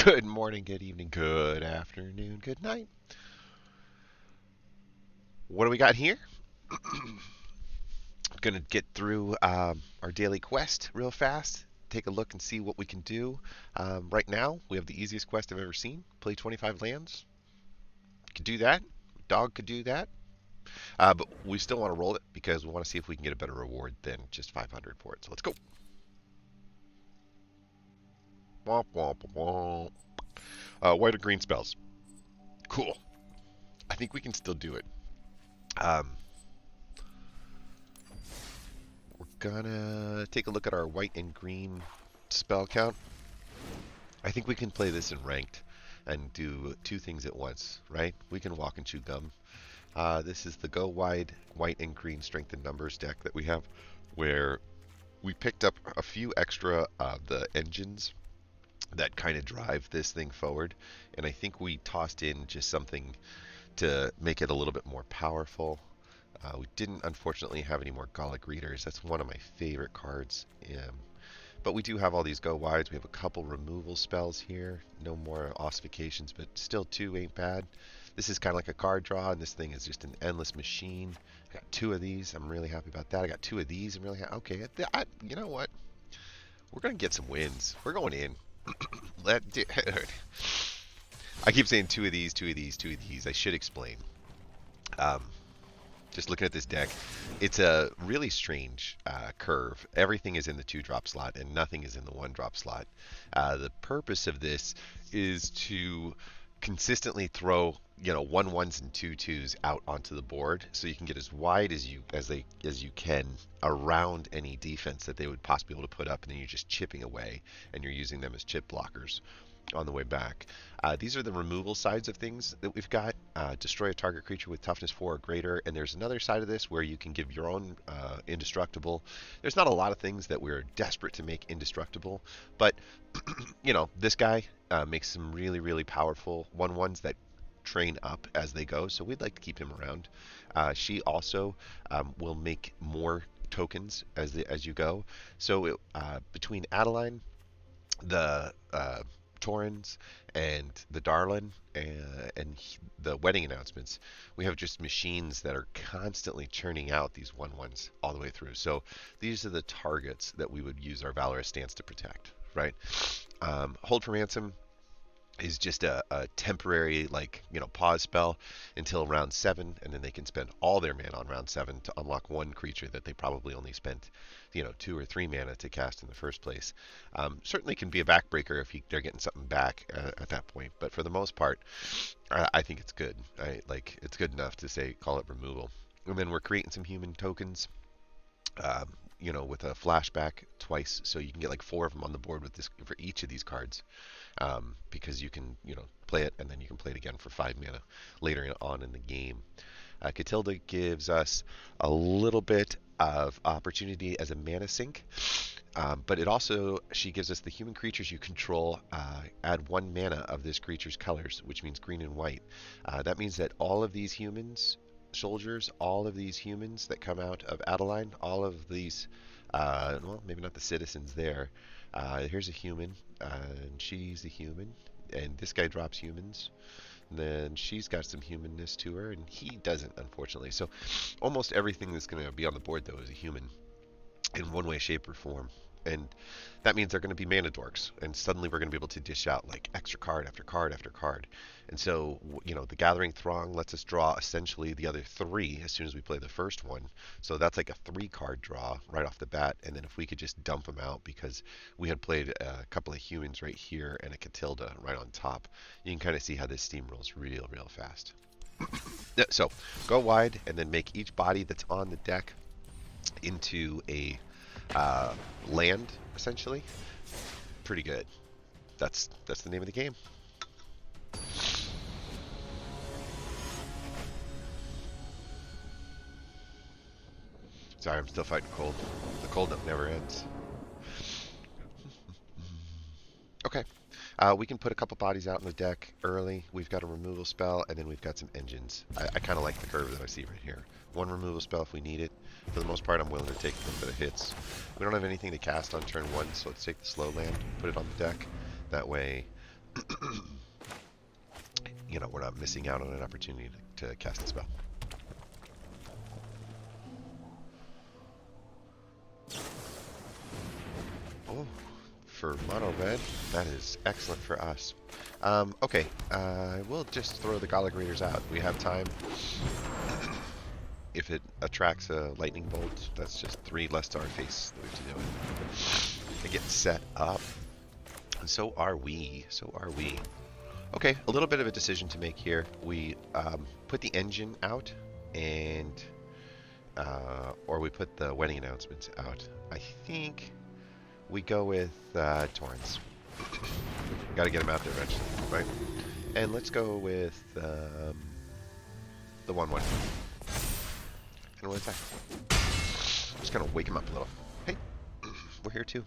Good morning, good evening, good afternoon, good night. What do we got here? Gonna get through our daily quest real fast. Take a look and see what we can do. Right now, we have the easiest quest I've ever seen. Play 25 lands. Could do that. Dog could do that. But we still want to roll it because we want to see if we can get a better reward than just 500 for it. So let's go. Womp womp womp. White or green spells. Cool. I think we can still do it. Um, we're gonna take a look at our white and green spell count. I think we can play this in ranked and do two things at once, right? We can walk and chew gum. This is the Go Wide White and Green Strength in Numbers deck that we have, where we picked up a few extra of the engines that kind of drive this thing forward, and I think we tossed in just something to make it a little bit more powerful. We didn't, unfortunately, have any more Gallic Readers. That's one of my favorite cards. But we do have all these go wides. We have a couple removal spells here. No more ossifications, but still two ain't bad. This is kind of like a card draw, and this thing is just an endless machine. I got two of these. I'm really happy about that. I got two of these. I'm really happy. Okay, you know what? We're going to get some wins. We're going in. I keep saying two of these, two of these, two of these. I should explain. Um, just looking at this deck, it's a really strange curve. Everything is in the 2-drop slot and nothing is in the 1-drop slot. The purpose of this is to consistently throw, 1-1s and 2-2s out onto the board, so you can get as wide as you can around any defense that they would possibly be able to put up, and then you're just chipping away, and you're using them as chip blockers on the way back. These are the removal sides of things that we've got. Destroy a target creature with toughness 4 or greater, and there's another side of this where you can give your own indestructible. There's not a lot of things that we're desperate to make indestructible, but this guy makes some really, really powerful 1/1s that train up as they go, so we'd like to keep him around. She also will make more tokens as you go. So between Adeline, the Torrens, and the Darlin, and the wedding announcements, we have just machines that are constantly churning out these 1/1s all the way through. So these are the targets that we would use our Valorous Stance to protect, right? Hold for Ransom is just a temporary, pause spell until round 7, and then they can spend all their mana on round 7 to unlock one creature that they probably only spent 2 or 3 mana to cast in the first place. Certainly can be a backbreaker if they're getting something back at that point, but for the most part, I think it's good. It's good enough to say call it removal. And then we're creating some human tokens. With a flashback twice, so you can get like 4 of them on the board with this for each of these cards, because you can play it and then you can play it again for 5 mana later on in the game. Catilda gives us a little bit of opportunity as a mana sink, but she gives us the human creatures you control add 1 mana of this creature's colors, which means green and white. That means that all of these humans soldiers, all of these humans that come out of Adeline, all of these, maybe not the citizens there. Here's a human, and she's a human, and this guy drops humans. And then she's got some humanness to her, and he doesn't, unfortunately. So almost everything that's going to be on the board, though, is a human in one way, shape, or form. And that means they're going to be mana dorks, and suddenly we're going to be able to dish out like extra card after card after card. And so, the Gathering Throng lets us draw essentially the other 3 as soon as we play the first one. So that's like a 3-card draw right off the bat. And then if we could just dump them out because we had played a couple of humans right here and a Catilda right on top, you can kind of see how this steamrolls real, real fast. So go wide and then make each body that's on the deck into a land, essentially. Pretty good. That's the name of the game. Sorry, I'm still fighting cold. The cold never ends. Okay. We can put a couple bodies out in the deck early. We've got a removal spell, and then we've got some engines. I kind of like the curve that I see right here. 1 removal spell if we need it. For the most part, I'm willing to take a little bit of hits. We don't have anything to cast on turn 1, so let's take the slow land, put it on the deck. That way, you know, we're not missing out on an opportunity to cast a spell. Oh, for mono red, that is excellent for us. Okay, we'll just throw the Gala Graders out. We have time. If it attracts a lightning bolt, that's just 3 less to our face that we have to deal with. And get set up. And so are we. So are we. Okay, a little bit of a decision to make here. We put the engine out, and or we put the wedding announcements out. I think we go with Torrens. Got to get them out there eventually, right? And let's go with the 1/1. And we'll attack. Just gonna wake him up a little. Hey, we're here too.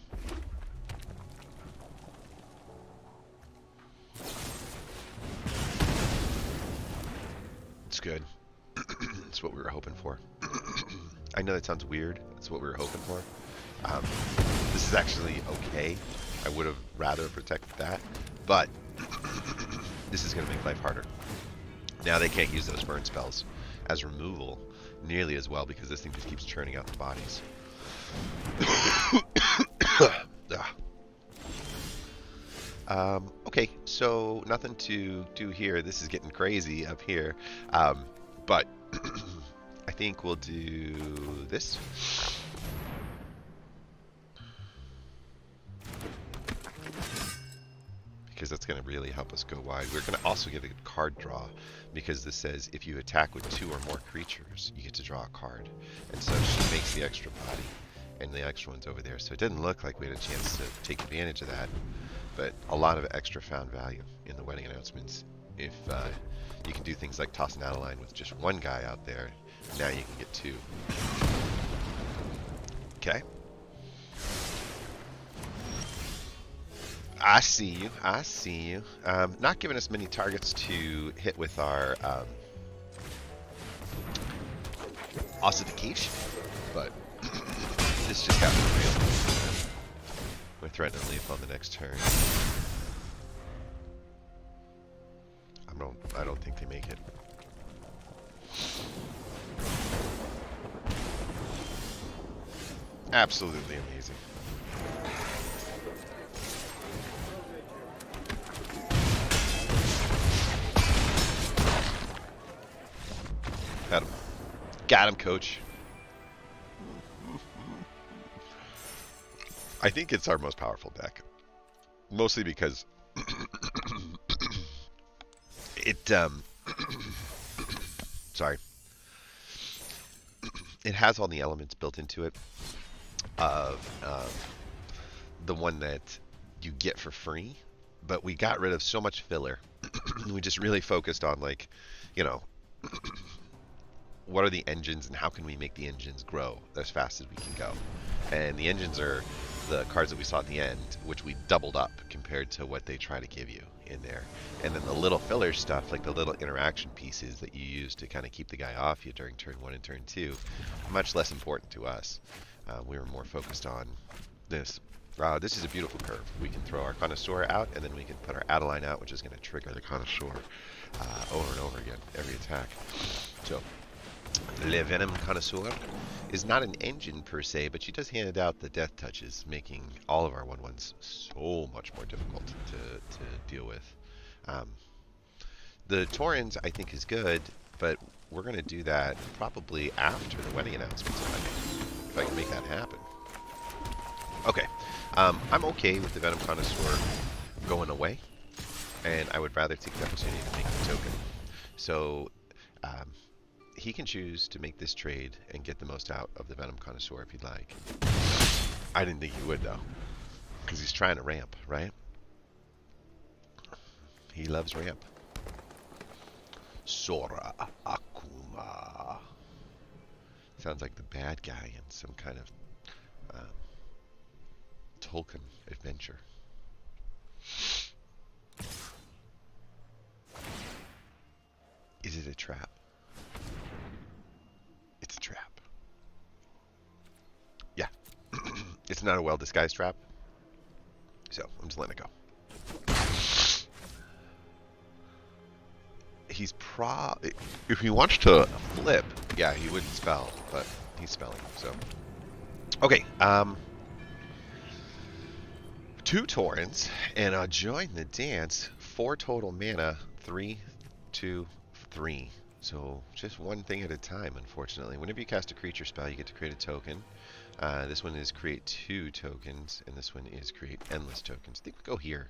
It's good. It's what we were hoping for. I know that sounds weird. It's what we were hoping for. This is actually okay. I would have rather protected that, but this is going to make life harder. Now they can't use those burn spells as removal nearly as well because this thing just keeps churning out the bodies. Okay, so nothing to do here. This is getting crazy up here, but I think we'll do this. Because that's going to really help us go wide. We're going to also get a card draw because this says if you attack with 2 or more creatures, you get to draw a card. And so she makes the extra body, and the extra one's over there. So it didn't look like we had a chance to take advantage of that, but a lot of extra found value in the wedding announcements. If you can do things like toss an Adeline with just 1 guy out there, now you can get 2. Okay. I see you. I see you. Not giving us many targets to hit with our ossification, but this just got real. We're threatening to leave on the next turn. I don't think they make it. Absolutely amazing. Got him. Got him, coach. I think it's our most powerful deck. Mostly because it sorry. It has all the elements built into it of the one that you get for free, but we got rid of so much filler. We just really focused on, like, you know, what are the engines and how can we make the engines grow as fast as we can go. And the engines are the cards that we saw at the end, which we doubled up compared to what they try to give you in there. And then the little filler stuff, like the little interaction pieces that you use to kind of keep the guy off you during turn 1 and turn 2, much less important to us. We were more focused on this. This is a beautiful curve. We can throw our Connoisseur out, and then we can put our Adeline out, which is going to trigger the Connoisseur over and over again, every attack. So, Le Venom Connoisseur is not an engine per se, but she does hand out the death touches, making all of our 1/1s so much more difficult to deal with. The Torrens, I think, is good, but we're going to do that probably after the wedding announcements, if I can make that happen. Okay, I'm okay with the Venom Connoisseur going away, and I would rather take the opportunity to make the token. So, he can choose to make this trade and get the most out of the Venom Connoisseur if he'd like. I didn't think he would, though, because he's trying to ramp, right? He loves ramp. Sora Akuma. Sounds like the bad guy in some kind of Tolkien adventure. Is it a trap? It's a trap. Yeah. It's not a well-disguised trap. So, I'm just letting it go. he's if he wants to flip, yeah, he wouldn't spell, but he's spelling. So okay, 2 Torrents and join the dance. 4 total mana. 3, 2, 3. So just one thing at a time, unfortunately. Whenever you cast a creature spell, you get to create a token. This one is create 2 tokens, and this one is create endless tokens. I think we go here.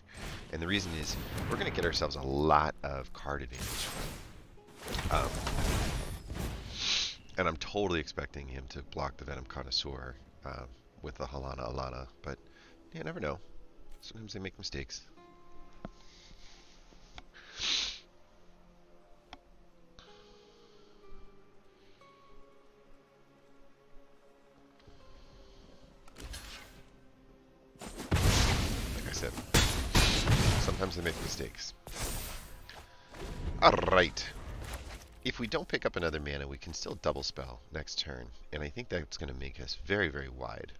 And the reason is we're going to get ourselves a lot of card advantage. And I'm totally expecting him to block the Venom Connoisseur with the Halana Alana. But you never know. Sometimes they make mistakes. Sometimes they make mistakes. Alright. If we don't pick up another mana, we can still double spell next turn. And I think that's going to make us very, very wide.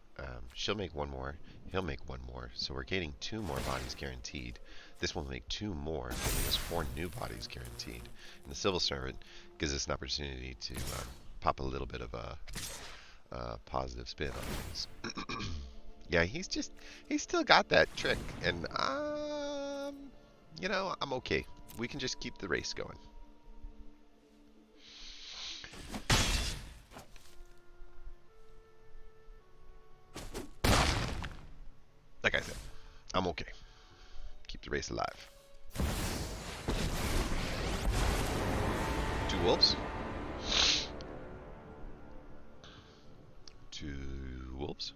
She'll make 1 more. He'll make 1 more. So we're getting 2 more bodies guaranteed. This will make 2 more, giving us 4 new bodies guaranteed. And the Civil Servant gives us an opportunity to pop a little bit of a positive spin on things. Yeah, he's still got that trick, and you know, I'm okay. We can just keep the race going. Like I said, I'm okay. Keep the race alive. 2 wolves. 2 wolves.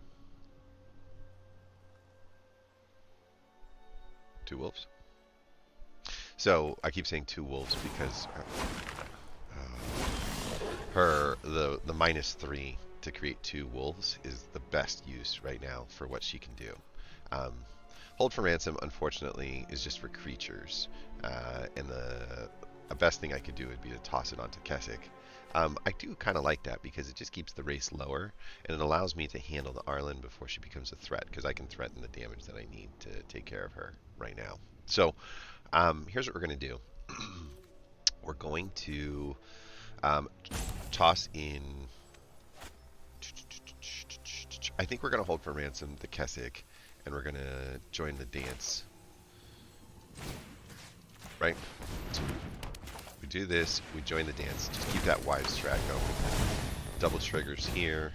2 wolves. So I keep saying 2 wolves because the -3 to create 2 wolves is the best use right now for what she can do. Hold for Ransom, unfortunately, is just for creatures, and the best thing I could do would be to toss it onto Keswick. I do kind of like that because it just keeps the race lower, and it allows me to handle the Arlen before she becomes a threat, because I can threaten the damage that I need to take care of her right now. So here's what we're going to do. We're going to toss in... I think we're going to hold for Ransom the Keswick, and we're going to join the dance. Right? So we do this, we join the dance. Just keep that wide strat going. Double triggers here.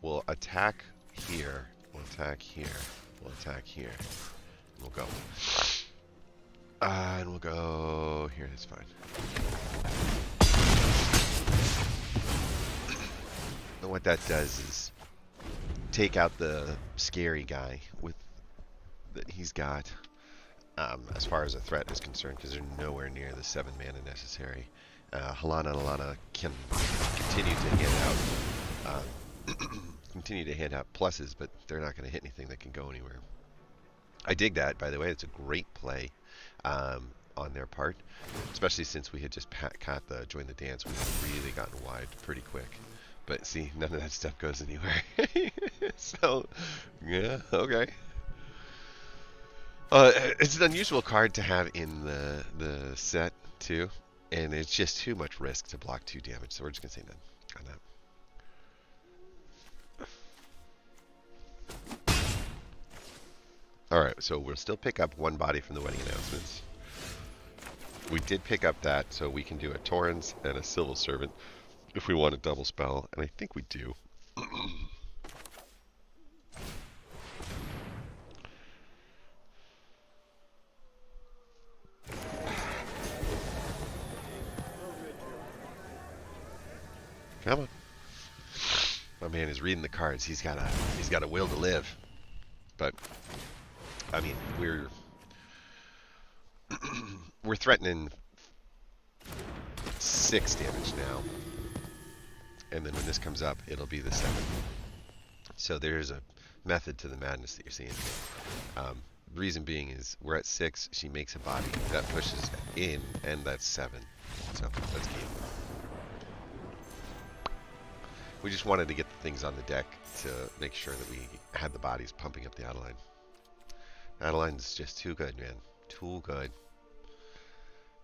We'll attack here. We'll attack here. We'll attack here. We'll go. And we'll go here. That's fine. And what that does is take out the scary guy with that he's got. As far as a threat is concerned, because they're nowhere near the 7 mana necessary. Halana and Alana can continue to hand out pluses, but they're not going to hit anything that can go anywhere. I dig that, by the way. It's a great play on their part, especially since we had just caught the join the dance. We've really gotten wide pretty quick. But see, none of that stuff goes anywhere. So, yeah, okay. It's an unusual card to have in the set too, and it's just too much risk to block 2 damage. So we're just gonna say none on that. All right, so we'll still pick up 1 body from the wedding announcements. We did pick up that, so we can do a Torrens and a Civil Servant if we want a double spell, and I think we do. Come on. My man is reading the cards. He's got a will to live. But I mean, we're threatening 6 damage now. And then when this comes up, it'll be the 7. So there's a method to the madness that you're seeing. Reason being is we're at 6, she makes a body. That pushes in, and that's 7. So that's key. We just wanted to get the things on the deck to make sure that we had the bodies pumping up the Adeline. Adeline's just too good, man. Too good.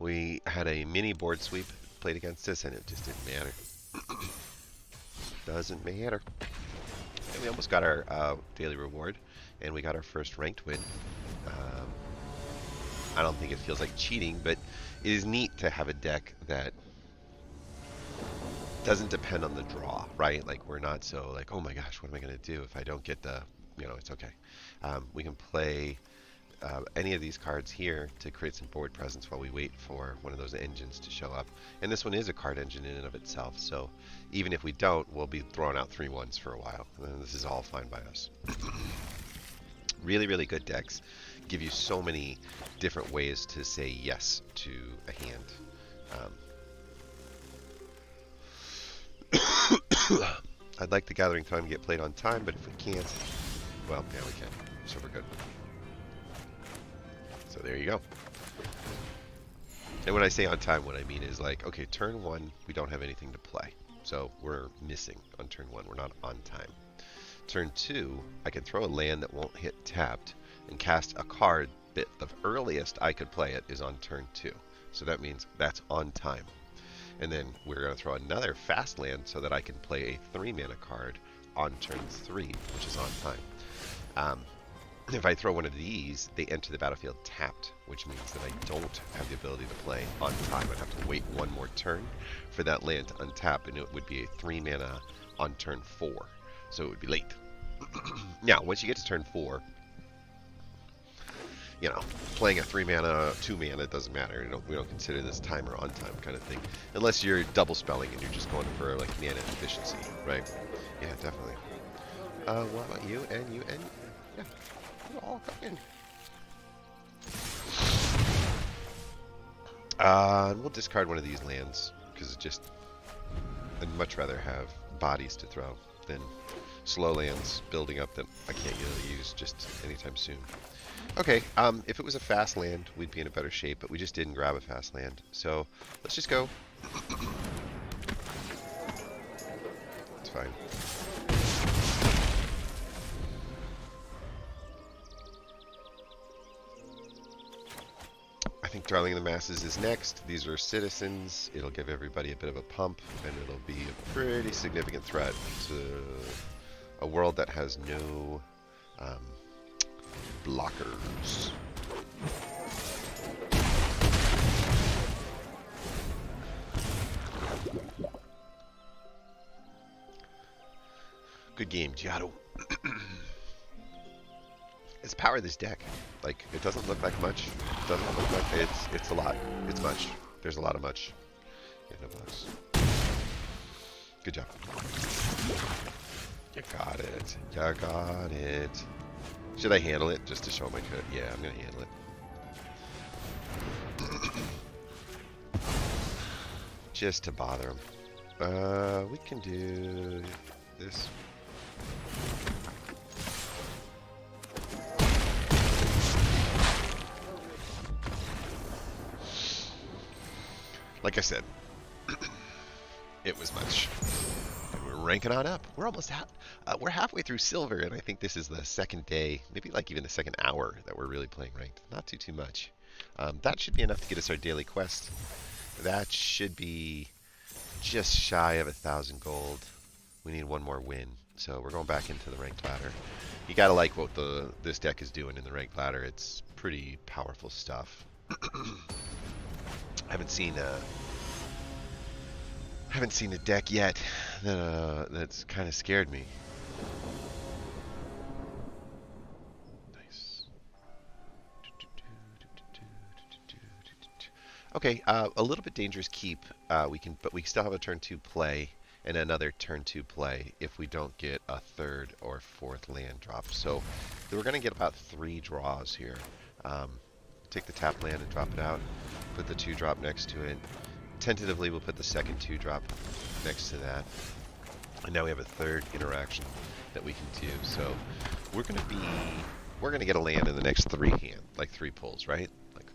We had a mini board sweep played against us, and it just didn't matter. Doesn't matter. And we almost got our daily reward, and we got our first ranked win. I don't think it feels like cheating, but it is neat to have a deck that doesn't depend on the draw, right? Like, we're not so like, oh my gosh, what am I going to do if I don't get the, it's okay. We can play any of these cards here to create some board presence while we wait for one of those engines to show up. And this one is a card engine in and of itself, so even if we don't, we'll be throwing out 3-1s for a while. And this is all fine by us. Really, really good decks give you so many different ways to say yes to a hand. I'd like the Gathering Time to get played on time, but if we can't, well, yeah, we can. So we're good. So there you go. And when I say on time, what I mean is like, okay, turn 1, we don't have anything to play. So we're missing on turn 1. We're not on time. Turn 2, I can throw a land that won't hit tapped and cast a card that the earliest I could play it is on turn 2. So that means that's on time. And then we're going to throw another fast land so that I can play a 3-mana card on turn 3, which is on time. If I throw one of these, they enter the battlefield tapped, which means that I don't have the ability to play on time. I'd have to wait one more turn for that land to untap, and it would be a 3-mana on turn 4. So it would be late. Now, once you get to turn 4, playing a 3-mana, 2-mana, it doesn't matter. We don't consider this time or on time kind of thing. Unless you're double spelling and you're just going for like mana efficiency, right? Yeah, definitely. What about you and you and yeah, you all come in. We'll discard one of these lands because I'd much rather have bodies to throw than slow lands building up that I can't really use just anytime soon. Okay, if it was a fast land, we'd be in a better shape, but we just didn't grab a fast land. So let's just go. It's fine. I think Darling of the Masses is next. These are citizens. It'll give everybody a bit of a pump, and it'll be a pretty significant threat to a world that has no blockers. Good game, Giotto. It's power of this deck. Like, it doesn't look like much. It doesn't look like it's a lot. It's much. There's a lot of much. Yeah, no bugs. Good job. You got it. You got it. Should I handle it just to show him I could? Yeah, I'm gonna handle it. Just to bother him. We can do this. Like I said, it was much. And we're ranking on up. We're almost we're halfway through silver, and I think this is the second day, maybe like even the second hour that we're really playing ranked. Not too much. That should be enough to get us our daily quest. That should be just shy of 1,000 gold. We need one more win, so we're going back into the ranked ladder. You gotta like what this deck is doing in the ranked ladder. It's pretty powerful stuff. I haven't seen a deck yet that's kind of scared me. Nice. Okay, a little bit dangerous keep. But we still have a turn 2 play and another turn 2 play if we don't get a 3rd or 4th land drop. So we're going to get about 3 draws here. Take the tap land and drop it out. Put the 2 drop next to it. Tentatively, we'll put the second 2 drop next to that. And now we have a 3rd interaction that we can do. So we're gonna get a land in the next 3 like 3 pulls, right? Like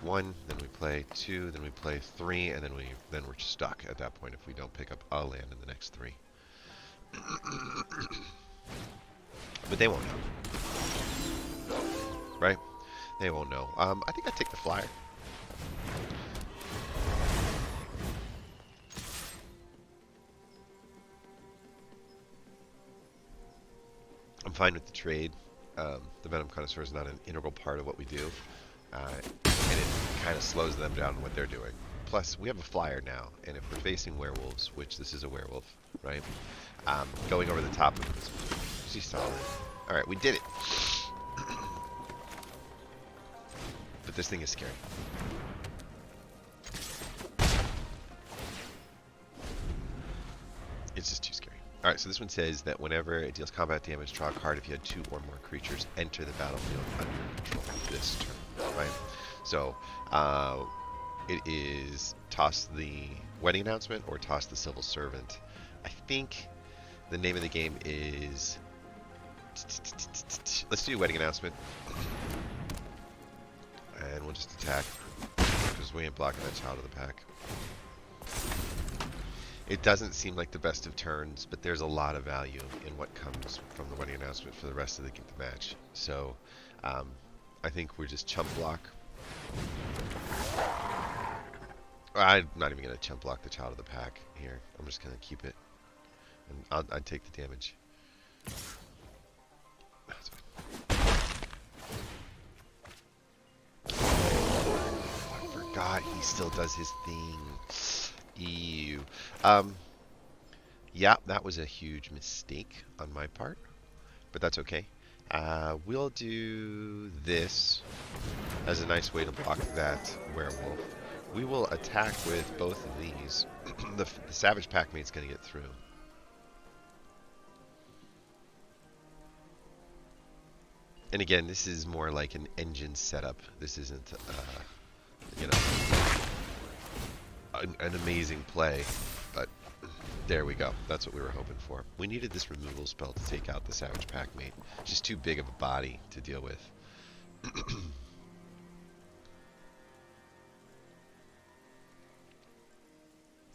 1, then we play 2, then we play 3, and then we're stuck at that point if we don't pick up a land in the next 3. But they won't know, right? They won't know. I think I take the flyer. I'm fine with the trade. The Venom Connoisseur is not an integral part of what we do, and it kind of slows them down in what they're doing. Plus, we have a flyer now, and if we're facing werewolves, which this is a werewolf, right? Going over the top of it is pretty solid. All right, we did it. But this thing is scary. It's just too scary. Alright, so this one says that whenever it deals combat damage, draw a card if you had 2 or more creatures enter the battlefield under your control this turn, right? So, it is toss the wedding announcement or toss the civil servant. I think the name of the game is... Let's do wedding announcement. And we'll just attack, because we ain't blocking that child of the pack. It doesn't seem like the best of turns, but there's a lot of value in what comes from the wedding announcement for the rest of the match. So, I think we're just chump block. I'm not even going to chump block the child of the pack here. I'm just going to keep it, and I'd take the damage. That's fine. God, he still does his thing. Ew. Yeah, that was a huge mistake on my part, but that's okay. We'll do this as a nice way to block that werewolf. We will attack with both of these. The Savage Packmate's going to get through. And again, this is more like an engine setup. This isn't... you know, an amazing play, but there we go. That's what we were hoping for. We needed this removal spell to take out the Savage Packmate. Just too big of a body to deal with.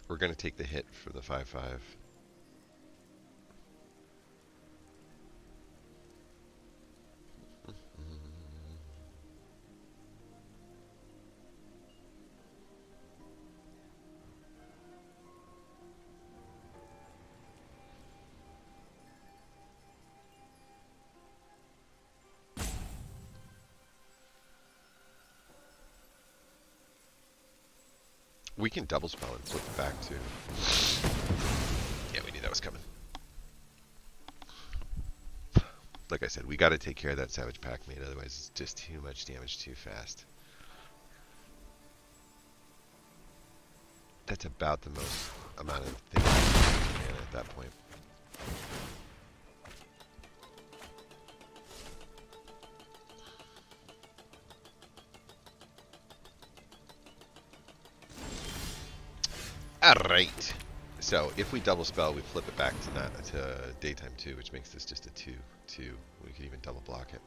We're going to take the hit for the 5/5. We can double spell and flip it back too. Yeah, we knew that was coming. Like I said, we got to take care of that Savage Packmate, otherwise it's just too much damage too fast. That's about the most amount of things we can at that point. Alright. So, if we double spell, we flip it back to daytime 2, which makes this just a 2/2. We could even double block it.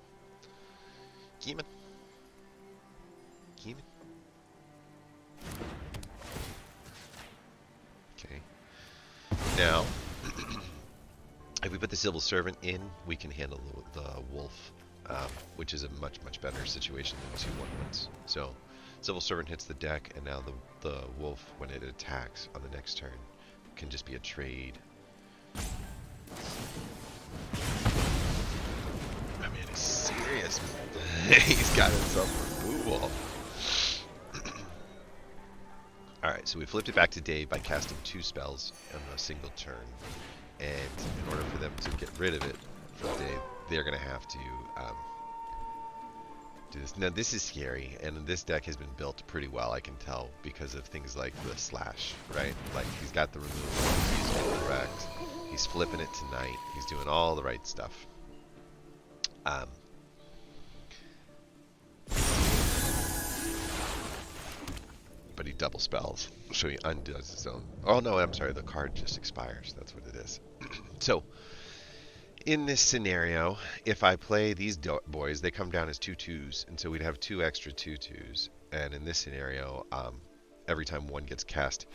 Keeman. Keeman. Okay. Now, if we put the Civil Servant in, we can handle the Wolf, which is a much, much better situation than 2 1/1s. So, Civil Servant hits the deck, and now the Wolf, when it attacks on the next turn, can just be a trade. I mean, he's serious. He's got himself removal. Alright, so we flipped it back to Dave by casting 2 spells on a single turn. And in order for them to get rid of it from Dave, they're going to have to do this. Now, this is scary, and this deck has been built pretty well, I can tell, because of things like the slash, right? Like, he's got the removal, he's using it correct, he's flipping it tonight, he's doing all the right stuff. But he double spells, so he undoes his own. Oh no, I'm sorry, the card just expires, that's what it is. So, in this scenario, if I play these boys, they come down as 2/2s, and so we'd have 2 extra 2/2s. And in this scenario, every time one gets cast,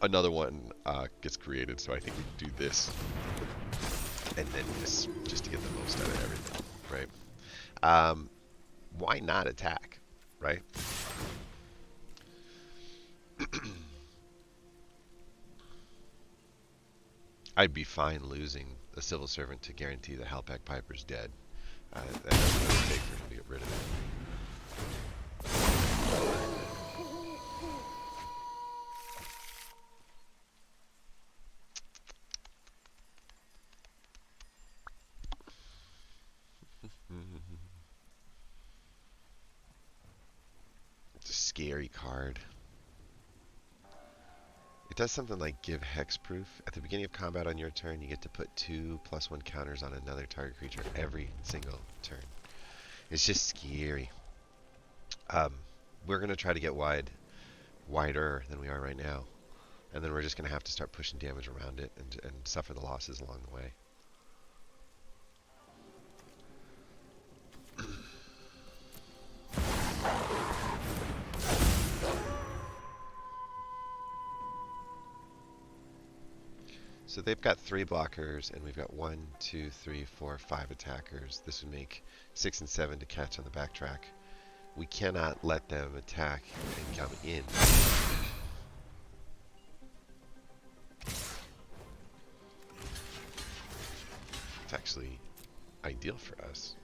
another one gets created. So I think we do this, and then this, just to get the most out of everything, right? Why not attack, right? I'd be fine losing a Civil Servant to guarantee the Halpak Piper's dead. That doesn't really take for him to get rid of it. It's a scary card. It does something like give hexproof. At the beginning of combat on your turn, you get to put 2+1 counters on another target creature every single turn. It's just scary. We're going to try to get wider than we are right now. And then we're just going to have to start pushing damage around it and suffer the losses along the way. So they've got 3 blockers, and we've got 1, 2, 3, 4, 5 attackers. This would make 6 and 7 to catch on the backtrack. We cannot let them attack and come in. It's actually ideal for us.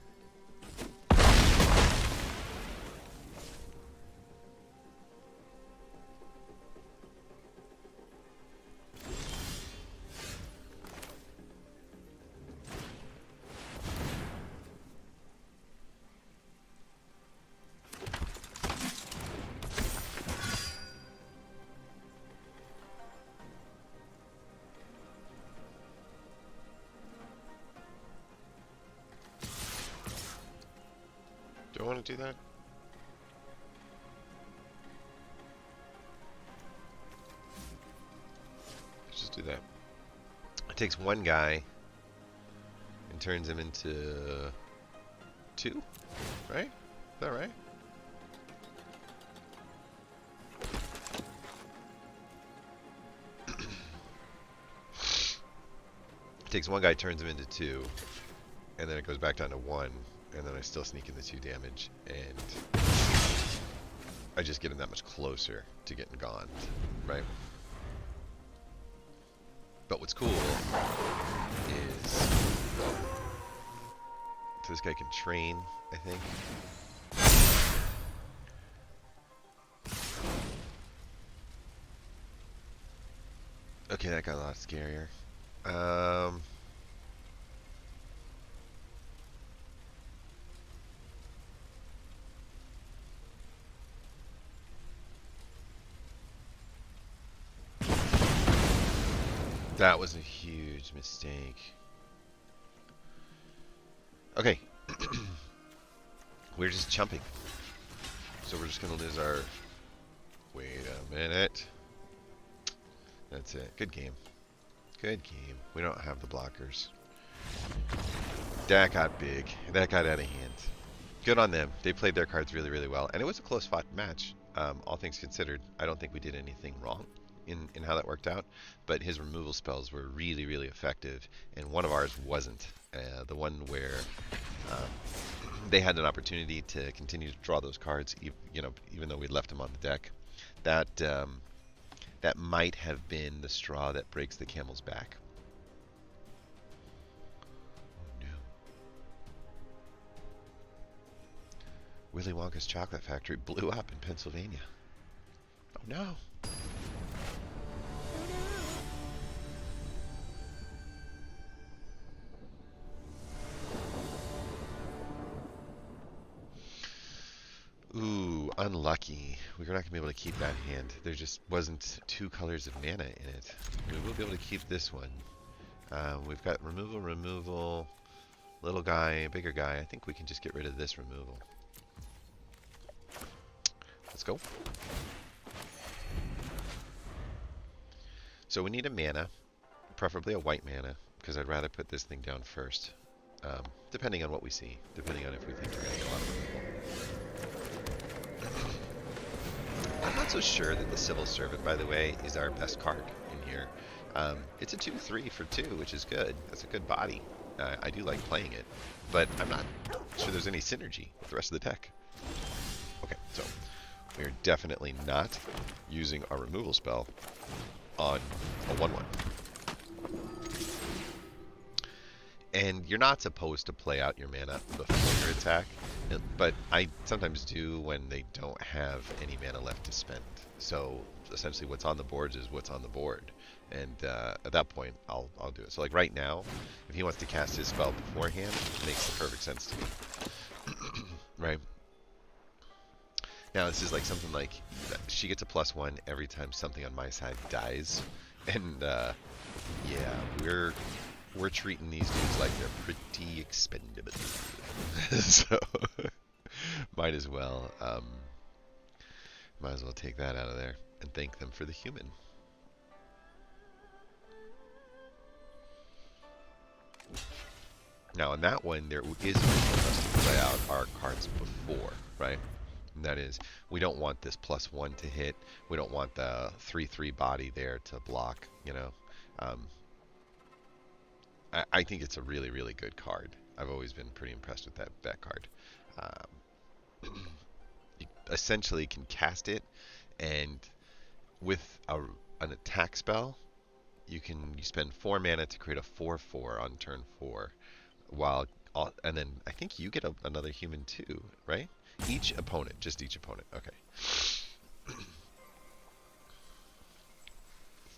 Do I want to do that? Let's just do that. It takes 1 guy and turns him into 2, right? Is that right? It takes 1 guy, turns him into 2, and then it goes back down to 1. And then I still sneak in the 2 damage, and I just get him that much closer to getting gone, right? But what's cool is this guy can train, I think. Okay, that got a lot scarier. That was a huge mistake. Okay. We're just chumping. So we're just going to lose our... Wait a minute. That's it. Good game. Good game. We don't have the blockers. That got big. That got out of hand. Good on them. They played their cards really, really well. And it was a close fought match. All things considered, I don't think we did anything wrong in how that worked out, but his removal spells were really, really effective, and one of ours wasn't. The one where they had an opportunity to continue to draw those cards, even though we'd left them on the deck. That might have been the straw that breaks the camel's back. Oh no! Willy Wonka's chocolate factory blew up in Pennsylvania. Oh no! Ooh, unlucky. We're not going to be able to keep that hand. There just wasn't 2 colors of mana in it. We will be able to keep this one. We've got removal, little guy, bigger guy. I think we can just get rid of this removal. Let's go. So we need a mana, preferably a white mana, because I'd rather put this thing down first. Depending on what we see, depending on if we think we're going to get a lot of removal. I'm not so sure that the Civil Servant, by the way, is our best card in here. It's a 2/3 for 2, which is good. That's a good body. I do like playing it, but I'm not sure there's any synergy with the rest of the deck. Okay, so we're definitely not using our removal spell on a 1/1. And you're not supposed to play out your mana before your attack, but I sometimes do when they don't have any mana left to spend. So essentially, what's on the boards is what's on the board, and at that point, I'll do it. So like right now, if he wants to cast his spell beforehand, it makes the perfect sense to me, right? Now this is like something like she gets a +1 every time something on my side dies, and yeah, we're treating these dudes like they're pretty expendable. So might as well take that out of there and thank them for the human. Now on that one, there is a reason for us to play out our cards before, right? And that is, we don't want this +1 to hit. We don't want the 3/3 body there to block, you know. I think it's a really, really good card. I've always been pretty impressed with that card. You essentially can cast it, and with an attack spell, you spend 4 mana to create a 4/4 on turn 4, and then I think you get another human too, right? Each opponent, just each opponent. Okay.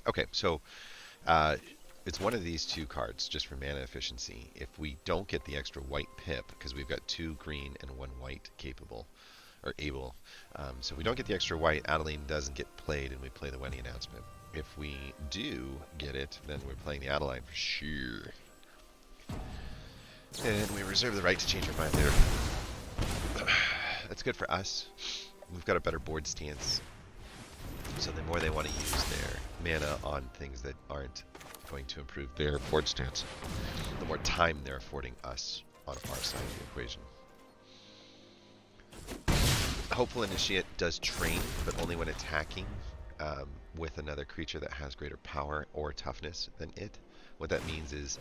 Okay, so it's one of these two cards just for mana efficiency. If we don't get the extra white pip, because we've got 2 green and 1 white capable, or able, so if we don't get the extra white, Adeline doesn't get played and we play the wedding announcement. If we do get it, then we're playing the Adeline for sure. And we reserve the right to change our mind later. That's good for us. We've got a better board stance. So the more they want to use their mana on things that aren't going to improve their board stance, the more time they're affording us on our side of the equation. Hopeful Initiate does train, but only when attacking with another creature that has greater power or toughness than it. What that means is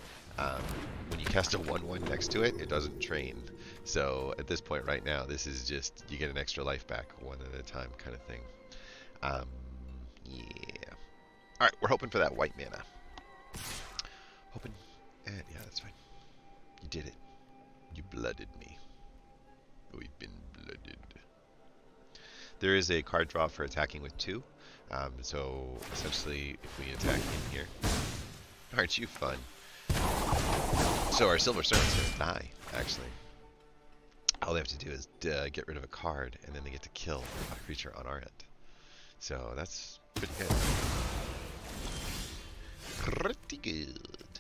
when you cast a 1/1 next to it, it doesn't train. So at this point right now, this is just, you get an extra life back one at a time kind of thing. Yeah. Alright, we're hoping for that white mana. Hoping. And yeah, that's fine. You did it. You blooded me. We've been blooded. There is a card draw for attacking with 2. So essentially, if we attack in here, aren't you fun? So our Silver Servant's going to die, actually. All they have to do is get rid of a card, and then they get to kill a creature on our end. So that's pretty good. Pretty good.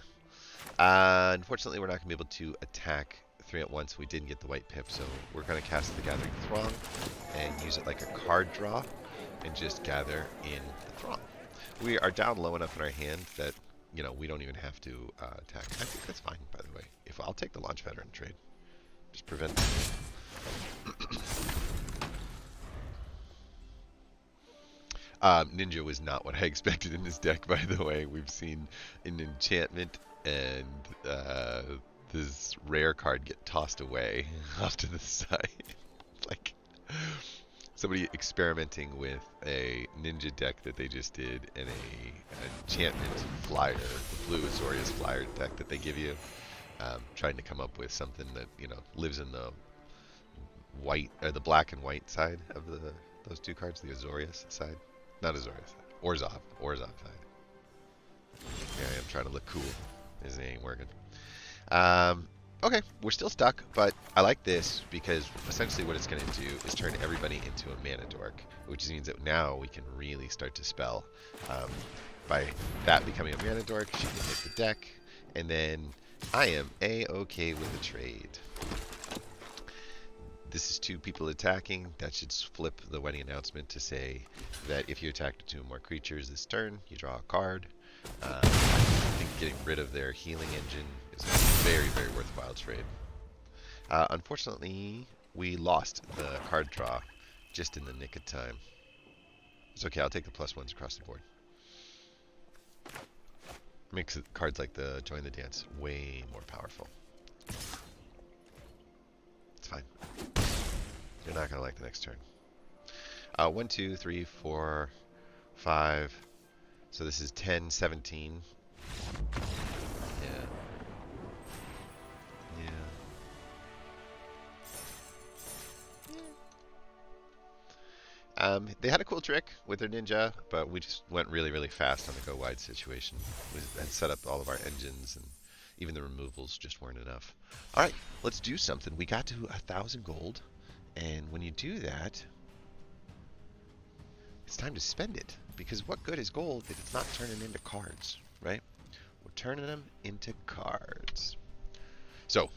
Unfortunately, we're not going to be able to attack 3 at once. We didn't get the white pip, so we're going to cast the Gathering Throng and use it like a card draw and just gather in the Throng. We are down low enough in our hand that, you know, we don't even have to attack. I think that's fine, by the way. I'll take the Launch Veteran trade. Just prevent Ninja was not what I expected in this deck, by the way. We've seen an enchantment and this rare card get tossed away off to the side. Like somebody experimenting with a Ninja deck that they just did and an enchantment flyer, the blue Azorius flyer deck that they give you. Trying to come up with something that, you know, lives in the white, or the black and white side of those 2 cards, the Azorius side. Not Azorius, Orzhov side. Yeah, I'm trying to look cool. This ain't working. Okay, we're still stuck, but I like this because essentially what it's going to do is turn everybody into a mana dork, which means that now we can really start to spell. By that becoming a mana dork, she can hit the deck, and then I am A-okay with the trade. This is 2 people attacking. That should flip the wedding announcement to say that if you attack 2 or more creatures this turn, you draw a card. I think getting rid of their healing engine is a very, very worthwhile trade. Unfortunately, we lost the card draw just in the nick of time. It's okay, I'll take the +1s across the board. Makes cards like the Join the Dance way more powerful. It's fine. You're not going to like the next turn. 1, 2, 3, 4, 5. So this is 10, 17. Yeah. They had a cool trick with their ninja, but we just went really, really fast on the go wide situation. We had set up all of our engines, and even the removals just weren't enough. All right, let's do something. We got to 1,000 gold, and when you do that, it's time to spend it. Because what good is gold if it's not turning into cards, right? We're turning them into cards. So,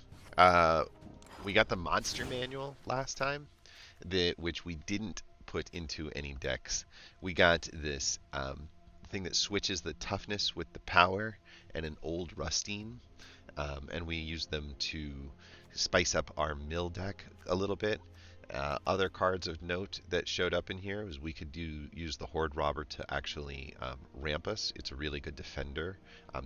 we got the monster manual last time, which we didn't put into any decks. We got this thing that switches the toughness with the power and an old Rustine, and we used them to spice up our mill deck a little bit. Other cards of note that showed up in here was we could use the Horde Robber to actually ramp us. It's a really good defender.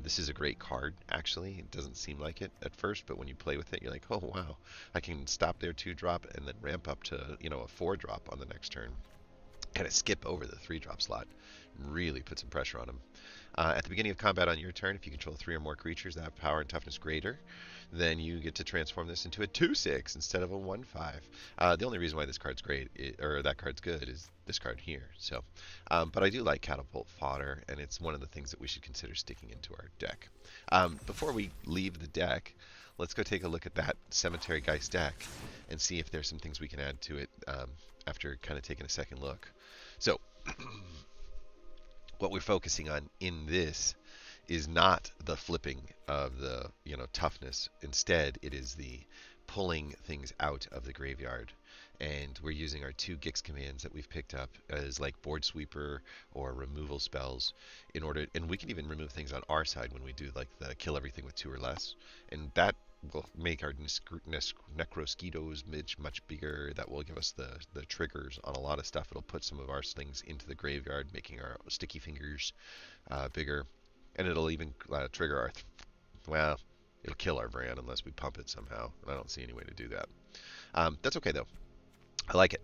This is a great card, actually. It doesn't seem like it at first, but when you play with it, you're like, oh wow, I can stop their 2-drop and then ramp up to a 4-drop on the next turn. Kind of skip over the 3-drop slot. Really put some pressure on them. At the beginning of combat on your turn, if you control 3 or more creatures that have power and toughness greater, then you get to transform this into a 2/6 instead of a 1/5. The only reason why this card's great, or that card's good, is this card here. So, but I do like Catapult Fodder, and it's one of the things that we should consider sticking into our deck. Before we leave the deck, let's go take a look at that Cemetery Geist deck and see if there's some things we can add to it after kind of taking a second look. So, what we're focusing on in this is not the flipping of the toughness. Instead, it is the pulling things out of the graveyard. And we're using our 2 Gix commands that we've picked up as like Board Sweeper or removal spells in order, and we can even remove things on our side when we do like the kill everything with 2 or less. And that will make our Necrosquitos much bigger. That will give us the triggers on a lot of stuff. It'll put some of our things into the graveyard, making our Sticky Fingers bigger. And it'll even trigger our, well, it'll kill our Brand unless we pump it somehow. And I don't see any way to do that. That's okay though. I like it.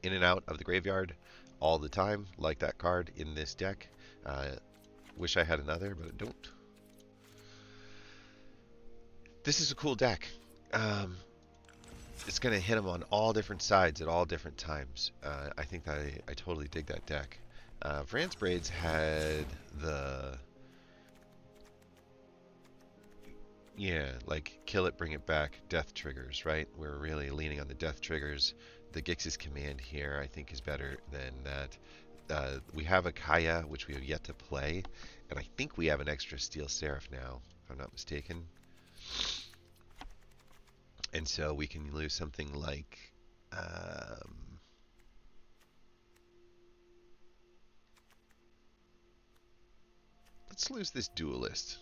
In and out of the graveyard all the time. Like that card in this deck. Wish I had another, but I don't. This is a cool deck. It's going to hit them on all different sides at all different times. I think that I totally dig that deck. Vrans Braids had the... Yeah, like kill it, bring it back, death triggers, right? We're really leaning on the death triggers. The Gix's command here, I think, is better than that. We have a Kaya, which we have yet to play, and I think we have an extra Steel Seraph now, if I'm not mistaken. And so we can lose something like... let's lose this Duelist.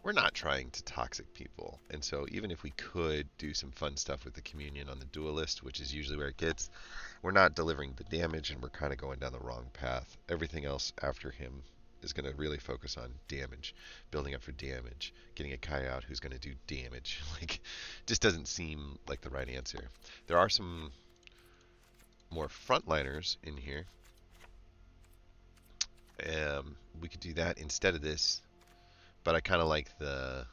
We're not trying to toxic people, and so even if we could do some fun stuff with the Communion on the Duelist, which is usually where it gets, we're not delivering the damage, and we're kind of going down the wrong path. Everything else after him is going to really focus on damage, building up for damage, getting a Kai out who's going to do damage. Like, just doesn't seem like the right answer. There are some more frontliners in here. We could do that instead of this. But I kind of like the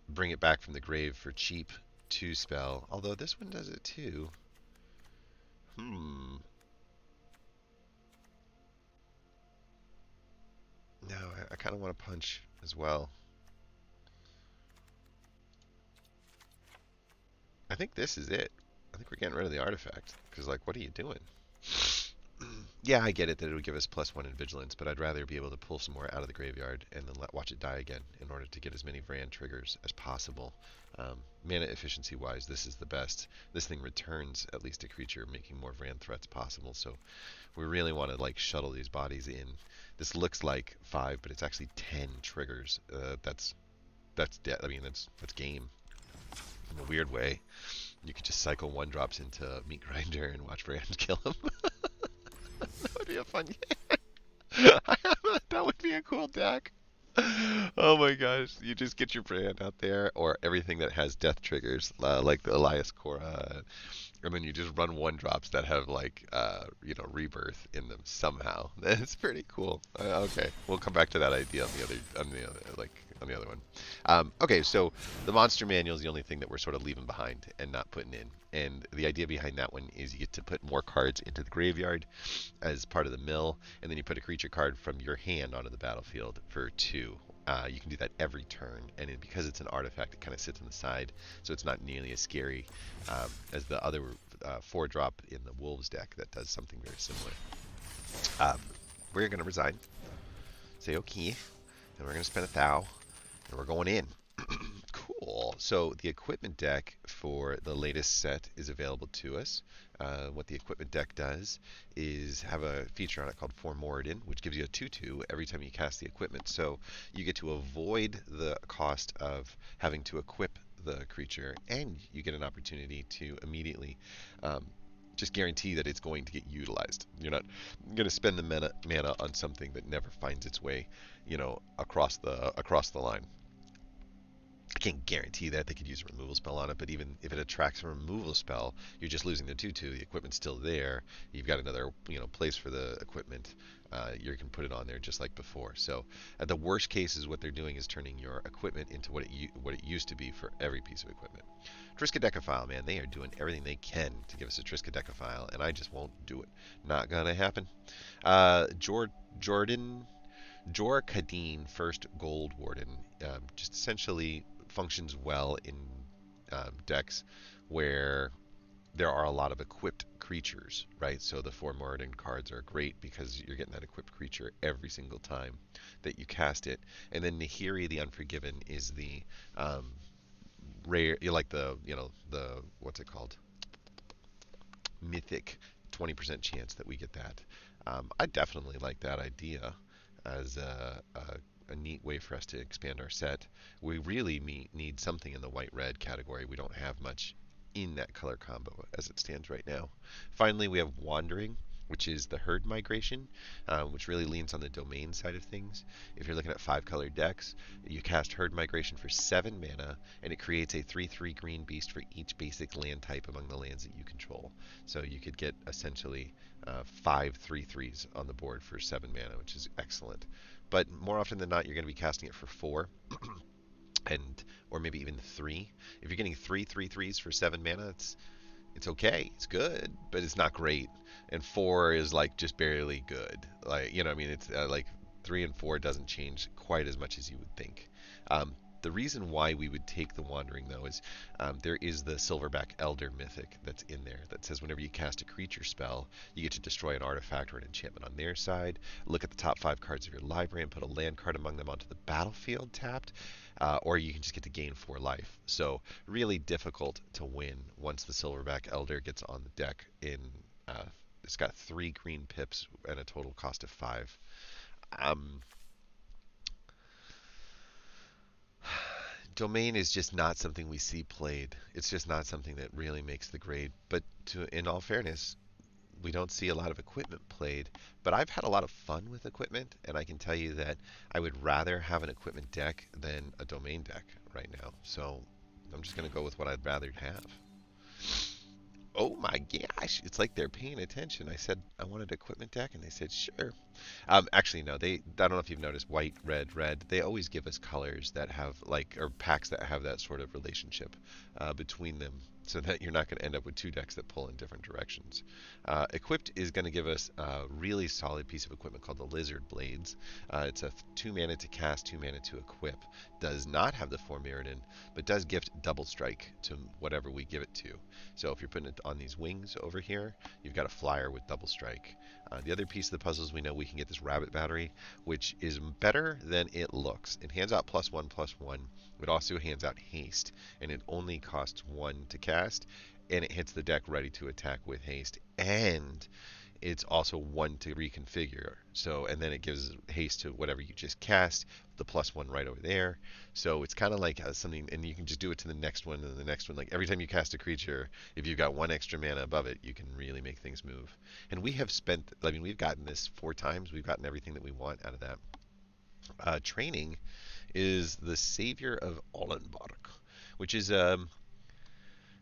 bring it back from the grave for cheap 2 spell. Although this one does it too. No, I kind of want to punch as well. I think this is it. I think we're getting rid of the artifact. Because, like, what are you doing? Yeah, I get it that it would give us +1 in Vigilance, but I'd rather be able to pull some more out of the graveyard and then watch it die again in order to get as many Vrand triggers as possible. Mana efficiency-wise, this is the best. This thing returns at least a creature, making more Vrand threats possible, so we really want to like shuttle these bodies in. This looks like 5, but it's actually 10 triggers. That's I mean, that's game in a weird way. You could just cycle 1-drops into Meat Grinder and watch Vrand kill him. That would be a fun game. That would be a cool deck. Oh my gosh. You just get your brand out there, or everything that has death triggers, like the Elias Korra, And then you just run one drops that have like rebirth in them somehow. That's pretty cool. Okay, we'll come back to that idea on the other one. Okay, so the monster manual is the only thing that we're sort of leaving behind and not putting in. And the idea behind that one is you get to put more cards into the graveyard as part of the mill, and then you put a creature card from your hand onto the battlefield for 2. You can do that every turn, and because it's an artifact, it kind of sits on the side, so it's not nearly as scary as the other 4-drop in the Wolves deck that does something very similar. We're going to resign, say okay, and we're going to spend 1,000, and we're going in. Cool. So the equipment deck for the latest set is available to us. What the equipment deck does is have a feature on it called For Moradin, which gives you a 2/2 every time you cast the equipment. So you get to avoid the cost of having to equip the creature, and you get an opportunity to immediately just guarantee that it's going to get utilized. You're not going to spend the mana on something that never finds its way, across the line. I can't guarantee that they could use a removal spell on it, but even if it attracts a removal spell, you're just losing the 2/2. The equipment's still there. You've got another, place for the equipment. You can put it on there just like before. So, at the worst cases, what they're doing is turning your equipment into what it used to be for every piece of equipment. Triskaidekaphile, man, they are doing everything they can to give us a Triskaidekaphile, and I just won't do it. Not gonna happen. Jordan. Jor Kadeen, first Gold Warden, just essentially functions well in decks where there are a lot of equipped creatures, right? So the 4 Moradin cards are great because you're getting that equipped creature every single time that you cast it. And then Nahiri the Unforgiven is the rare, the what's it called? Mythic 20% chance that we get that. I definitely like that idea as a neat way for us to expand our set. We really need something in the white-red category. We don't have much in that color combo as it stands right now. Finally, we have Wandering, which is the herd migration, which really leans on the domain side of things. If you're looking at 5-color decks, you cast herd migration for 7 mana, and it creates a 3/3 green beast for each basic land type among the lands that you control. So you could get essentially 5 3/3s on the board for 7 mana, which is excellent. But more often than not, you're going to be casting it for 4. Or maybe even 3. If you're getting 3 3/3s for 7 mana, it's okay. It's good, but it's not great. And 4 is like just barely good. Like, it's like 3 and 4 doesn't change quite as much as you would think. The reason why we would take the Wandering, though, is there is the Silverback Elder Mythic that's in there that says whenever you cast a creature spell, you get to destroy an artifact or an enchantment on their side. Look at the top 5 cards of your library and put a land card among them onto the battlefield tapped. Or you can just get to gain 4 life. So really difficult to win once the Silverback Elder gets on the deck. It's got 3 green pips and a total cost of 5. Domain is just not something we see played. It's just not something that really makes the grade. But in all fairness, we don't see a lot of equipment played, but I've had a lot of fun with equipment, and I can tell you that I would rather have an equipment deck than a domain deck right now. So I'm just going to go with what I'd rather have. Oh my gosh, it's like they're paying attention. I said I wanted an equipment deck, and they said sure. Actually, no, I don't know if you've noticed white, red, red. They always give us colors that have or packs that have that sort of relationship between them, so that you're not going to end up with 2 decks that pull in different directions. Equipped is going to give us a really solid piece of equipment called the Lizard Blades. It's a 2 mana to cast, 2 mana to equip. Does not have the 4 Mirrodin, but does gift double strike to whatever we give it to. So if you're putting it on these wings over here, you've got a flyer with double strike. The other piece of the puzzle is we know we can get this rabbit battery, which is better than it looks. It hands out +1/+1. It also hands out haste, and it only costs 1 to cast, and it hits the deck ready to attack with haste, and it's also 1 to reconfigure. So, and then it gives haste to whatever you just cast, the +1 right over there. So it's kind of like something, and you can just do it to the next one and the next one. Like every time you cast a creature, if you've got 1 extra mana above it, you can really make things move. And we have spent, we've gotten this 4 times. We've gotten everything that we want out of that. Training is the Savior of Ollenbark, which is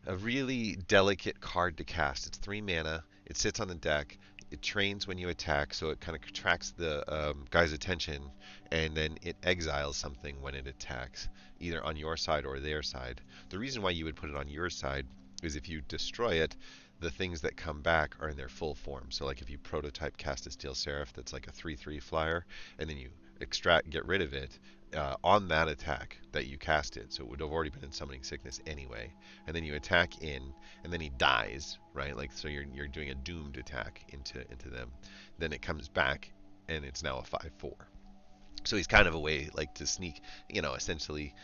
A really delicate card to cast. It's 3 mana. It sits on the deck. It trains when you attack, so it kind of attracts the guy's attention, and then it exiles something when it attacks, either on your side or their side. The reason why you would put it on your side is if you destroy it, the things that come back are in their full form. So like if you prototype cast a Steel Seraph that's like a 3/3 flyer, and then you get rid of it, on that attack that you casted, so it would have already been in Summoning Sickness anyway, and then you attack in, and then he dies, right? Like so you're doing a doomed attack into them. Then it comes back, and it's now a 5/4. So he's kind of a way like to sneak, essentially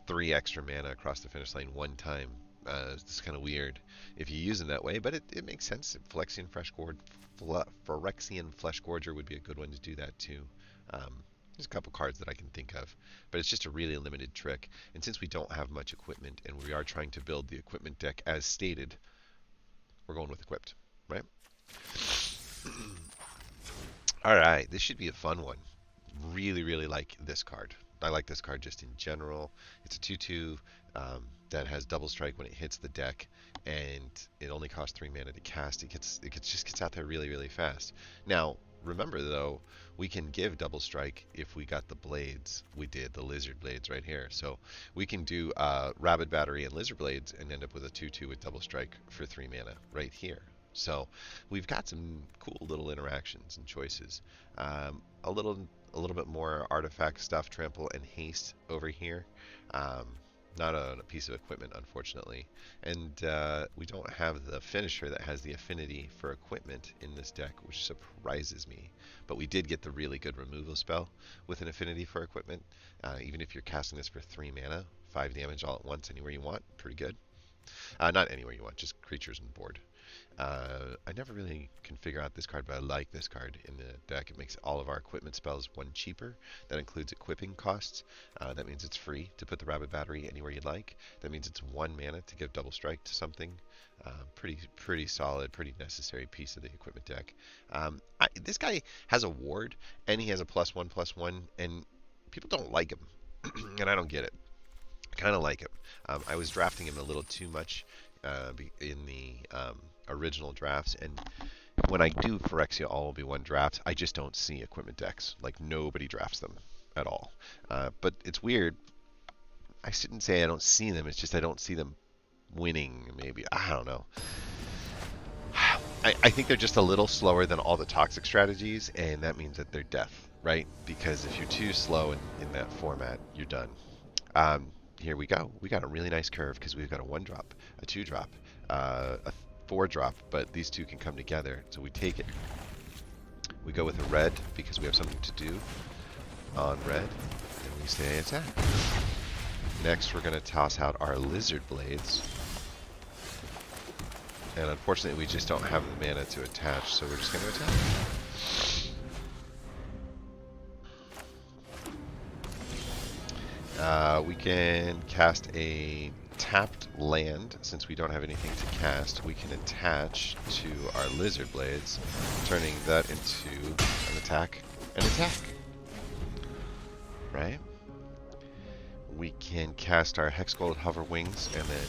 3 extra mana across the finish line one time. It's kind of weird if you use him that way, but it makes sense. Phyrexian Fleshgorger would be a good one to do that too. There's a couple cards that I can think of, but it's just a really limited trick. And since we don't have much equipment, and we are trying to build the equipment deck as stated, we're going with equipped, right? All right, this should be a fun one. Really, really like this card. I like this card just in general. It's a 2/2 that has double strike when it hits the deck, and it only costs 3 mana to cast. It just gets out there really, really fast. Now, remember though, we can give double strike if we got the blades. We did the lizard blades right here, so we can do Rabid Battery and lizard blades and end up with a 2/2 with double strike for 3 mana right here. So we've got some cool little interactions and choices. A little bit more artifact stuff, trample and haste over here. Not a piece of equipment, unfortunately. And we don't have the finisher that has the affinity for equipment in this deck, which surprises me. But we did get the really good removal spell with an affinity for equipment. Even if you're casting this for 3 mana, 5 damage all at once, anywhere you want, pretty good. Not anywhere you want, just creatures on board. I never really can figure out this card, but I like this card in the deck. It makes all of our equipment spells 1 cheaper. That includes equipping costs. That means it's free to put the Rabid Battery anywhere you'd like. That means it's 1 mana to give double strike to something. Pretty solid, pretty necessary piece of the equipment deck. This guy has a ward, and he has a +1/+1, and people don't like him, and I don't get it. I kind of like him. I was drafting him a little too much in the original drafts, and when I do Phyrexia All Will Be One drafts, I just don't see equipment decks. Like, nobody drafts them at all. But it's weird. I shouldn't say I don't see them. It's just I don't see them winning, maybe. I don't know. I think they're just a little slower than all the toxic strategies, and that means that they're death, right? Because if you're too slow in that format, you're done. Here we go. We got a really nice curve because we've got a 1-drop, a 2-drop, a 4-drop, but these two can come together. So we take it. We go with a red because we have something to do on red, and we say attack. Next, we're going to toss out our lizard blades. And unfortunately, we just don't have the mana to attach, so we're just going to attack. We can cast a tapped land. Since we don't have anything to cast, we can attach to our lizard blades, turning that into an attack. Right? We can cast our Hexgold Hover Wings, and then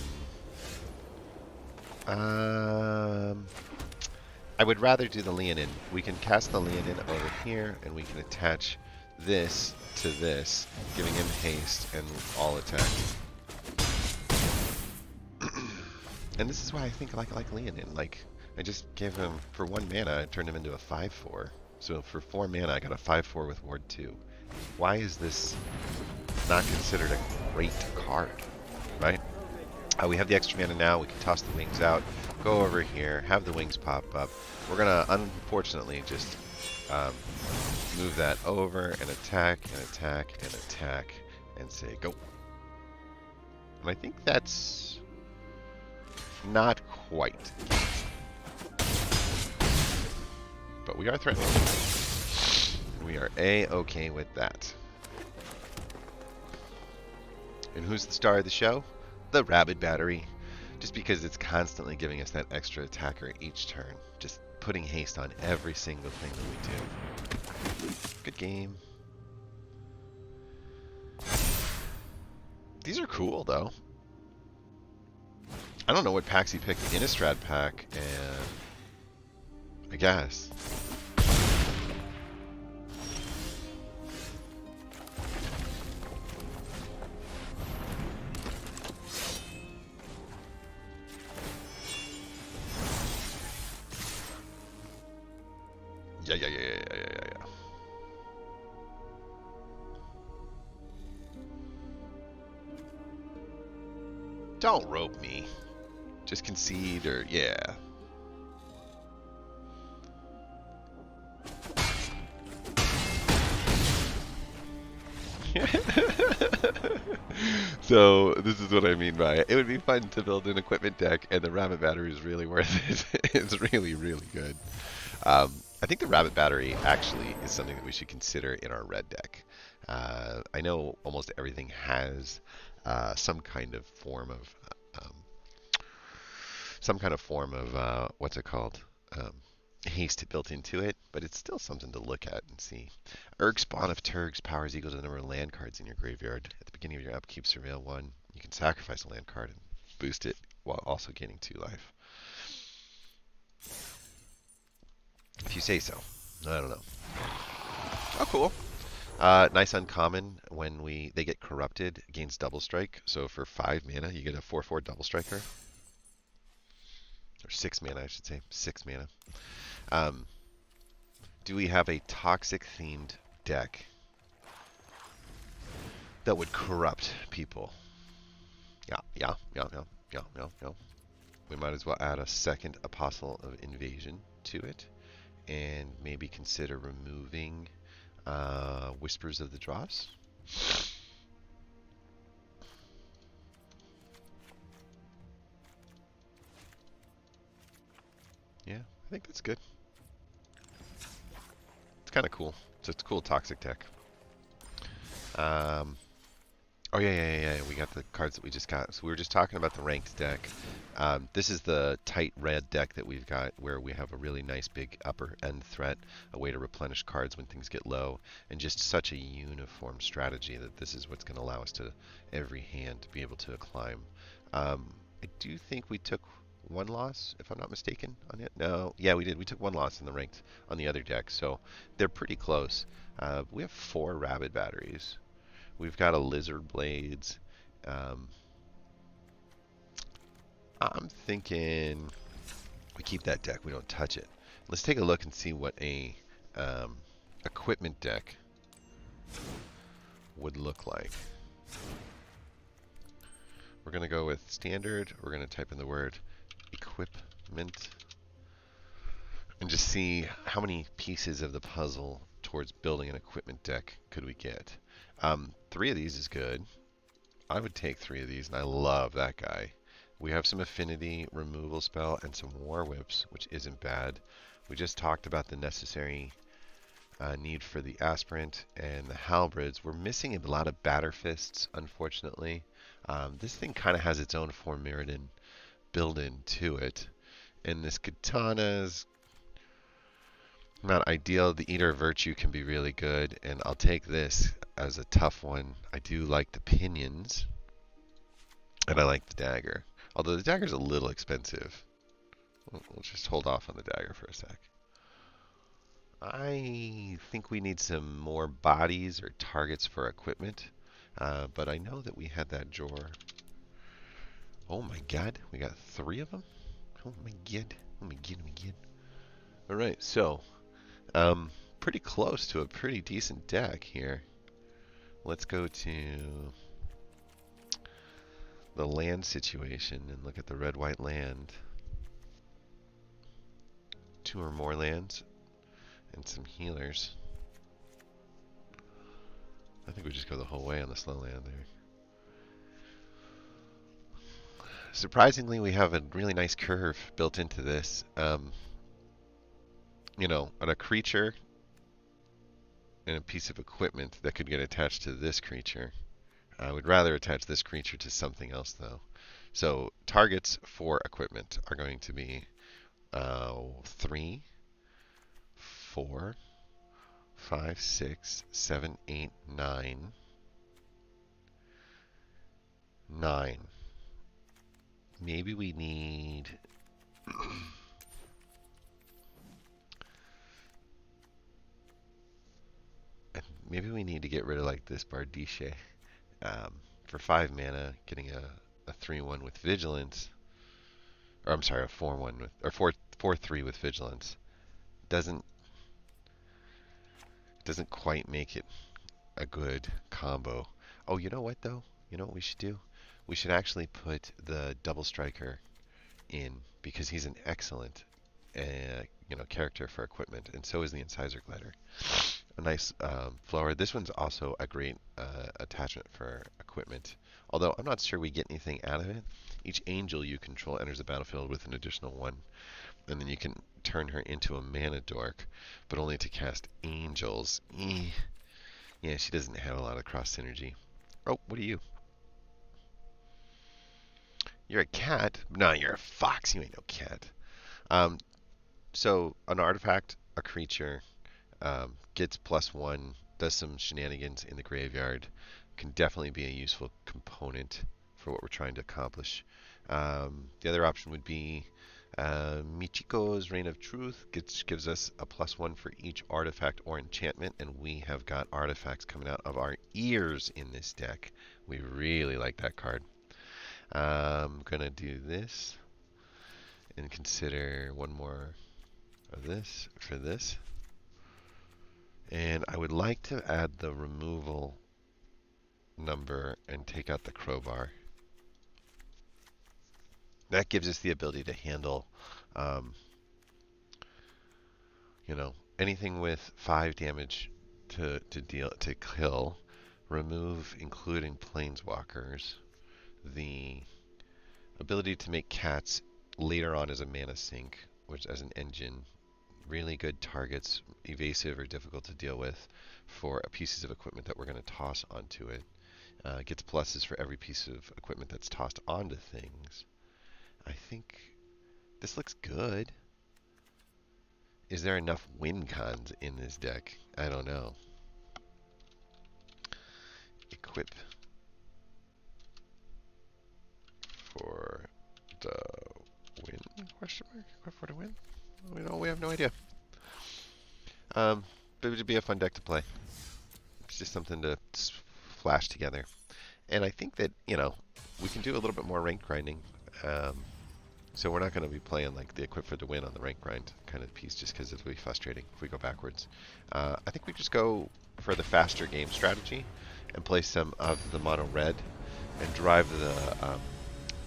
I would rather do the Leonin. We can cast the Leonin over here, and we can attach this to this, giving him haste and all attack. And this is why I think I like Leonin. Like, I just gave him, for 1 mana, I turned him into a 5/4. So for 4 mana, I got a 5/4 with Ward 2. Why is this not considered a great card, right? We have the extra mana now. We can toss the wings out, go over here, have the wings pop up. We're going to, unfortunately, just move that over and attack and attack and attack and say go. And I think that's not quite. But we are threatening. We are A-okay with that. And who's the star of the show? The Rabid Battery. Just because it's constantly giving us that extra attacker each turn. Just putting haste on every single thing that we do. Good game. These are cool, though. I don't know what packs he picked in a strat pack, and I guess. Yeah. Don't rope me. Just concede or yeah. So this is what I mean by it would be fun to build an equipment deck, and the rabbit battery is really worth it. It's really, really good. I think the rabbit battery actually is something that we should consider in our red deck. I know almost everything has some kind of form of what's it called? Um, Haste built into it, but it's still something to look at and see. Urg Spawn of Turgs powers equal to the number of land cards in your graveyard. At the beginning of your upkeep, surveil 1. You can sacrifice a land card and boost it while also gaining 2 life. If you say so. I don't know. Oh, cool. Nice uncommon when they get corrupted, gains double strike. So for 5 mana, you get a 4/4 double striker. Or 6 mana, I should say. 6 mana. Do we have a toxic themed deck that would corrupt people? Yeah. We might as well add a second Apostle of Invasion to it, and maybe consider removing Whispers of the Dross. Yeah, I think that's good. It's kind of cool. It's a cool toxic deck. Oh yeah. We got the cards that we just got. So we were just talking about the ranked deck. This is the tight red deck that we've got, where we have a really nice big upper end threat, a way to replenish cards when things get low, and just such a uniform strategy that this is what's going to allow us to every hand to be able to climb. I do think we took one loss, if I'm not mistaken, on it. No, yeah, we did. We took one loss in the ranked on the other deck, so they're pretty close. We have 4 Rabid Batteries. We've got a Lizard Blades. I'm thinking we keep that deck. We don't touch it. Let's take a look and see what a equipment deck would look like. We're going to go with standard. We're going to type in the word equipment and just see how many pieces of the puzzle towards building an equipment deck could we get. 3 of these is good. I would take 3 of these, and I love that guy. We have some affinity removal spell and some war whips, which isn't bad. We just talked about the necessary need for the aspirant and the halberds. We're missing a lot of batter fists, unfortunately. This thing kind of has its own Form Mirrodin built into it. And this katana is not ideal. The Eater of Virtue can be really good, and I'll take this as a tough one. I do like the pinions, and I like the dagger. Although the dagger's a little expensive. We'll just hold off on the dagger for a sec. I think we need some more bodies or targets for equipment, but I know that we had that drawer. Oh my god, we got 3 of them? Oh my god. Alright, so pretty close to a pretty decent deck here. Let's go to the land situation and look at the red-white land. 2 or more lands and some healers. I think we just go the whole way on the slow land there. Surprisingly, we have a really nice curve built into this. You know, on a creature and a piece of equipment that could get attached to this creature. I would rather attach this creature to something else, though. So targets for equipment are going to be 3, 4, 5, 6, 7, 8, 9. maybe we need... maybe we need to get rid of like this Bardiche. For 5 mana, getting a 3/1 with Vigilance, or I'm sorry, a 4/1 with, or 4/3 with Vigilance, doesn't quite make it a good combo. Oh, you know what though? You know what we should do? We should actually put the Double Striker in because he's an excellent, character for equipment, and so is the Incisor Glider. A nice flower. This one's also a great attachment for equipment. Although I'm not sure we get anything out of it. Each angel you control enters the battlefield with an additional 1. And then you can turn her into a mana dork, but only to cast angels. Yeah, she doesn't have a lot of cross synergy. Oh, what are you? You're a cat? No, you're a fox. You ain't no cat. So an artifact, a creature, gets +1, does some shenanigans in the graveyard, can definitely be a useful component for what we're trying to accomplish. The other option would be Michiko's Reign of Truth gives us a +1 for each artifact or enchantment, and we have got artifacts coming out of our ears in this deck. We really like that card. I'm going to do this and consider one more of this for this. And I would like to add the removal number and take out the crowbar. That gives us the ability to handle, anything with 5 damage to kill, remove, including planeswalkers, the ability to make cats later on as a mana sink, which as an engine, really good targets, evasive or difficult to deal with for pieces of equipment that we're going to toss onto it. Gets pluses for every piece of equipment that's tossed onto things. I think this looks good. Is there enough win cons in this deck? I don't know. Equip for the win? Question mark? Equip for the win? We have no idea. But it would be a fun deck to play. It's just something to flash together. And I think that, we can do a little bit more rank grinding. So we're not going to be playing like the equip for the win on the rank grind kind of piece just because it'll be frustrating if we go backwards. I think we just go for the faster game strategy and play some of the mono red and drive the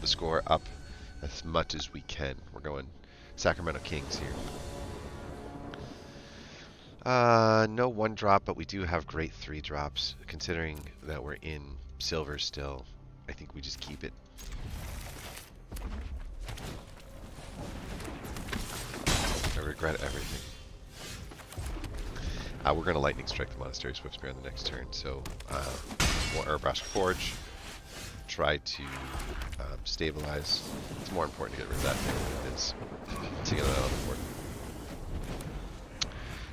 score up as much as we can. We're going Sacramento Kings here. No 1-drop, but we do have great 3-drops. Considering that we're in silver still, I think we just keep it. I regret everything. We're going to Lightning Strike the Monastery Swiftspear on the next turn, so Urbrash Forge. Try to stabilize. It's more important to get rid of that thing than it is to get it out on the board.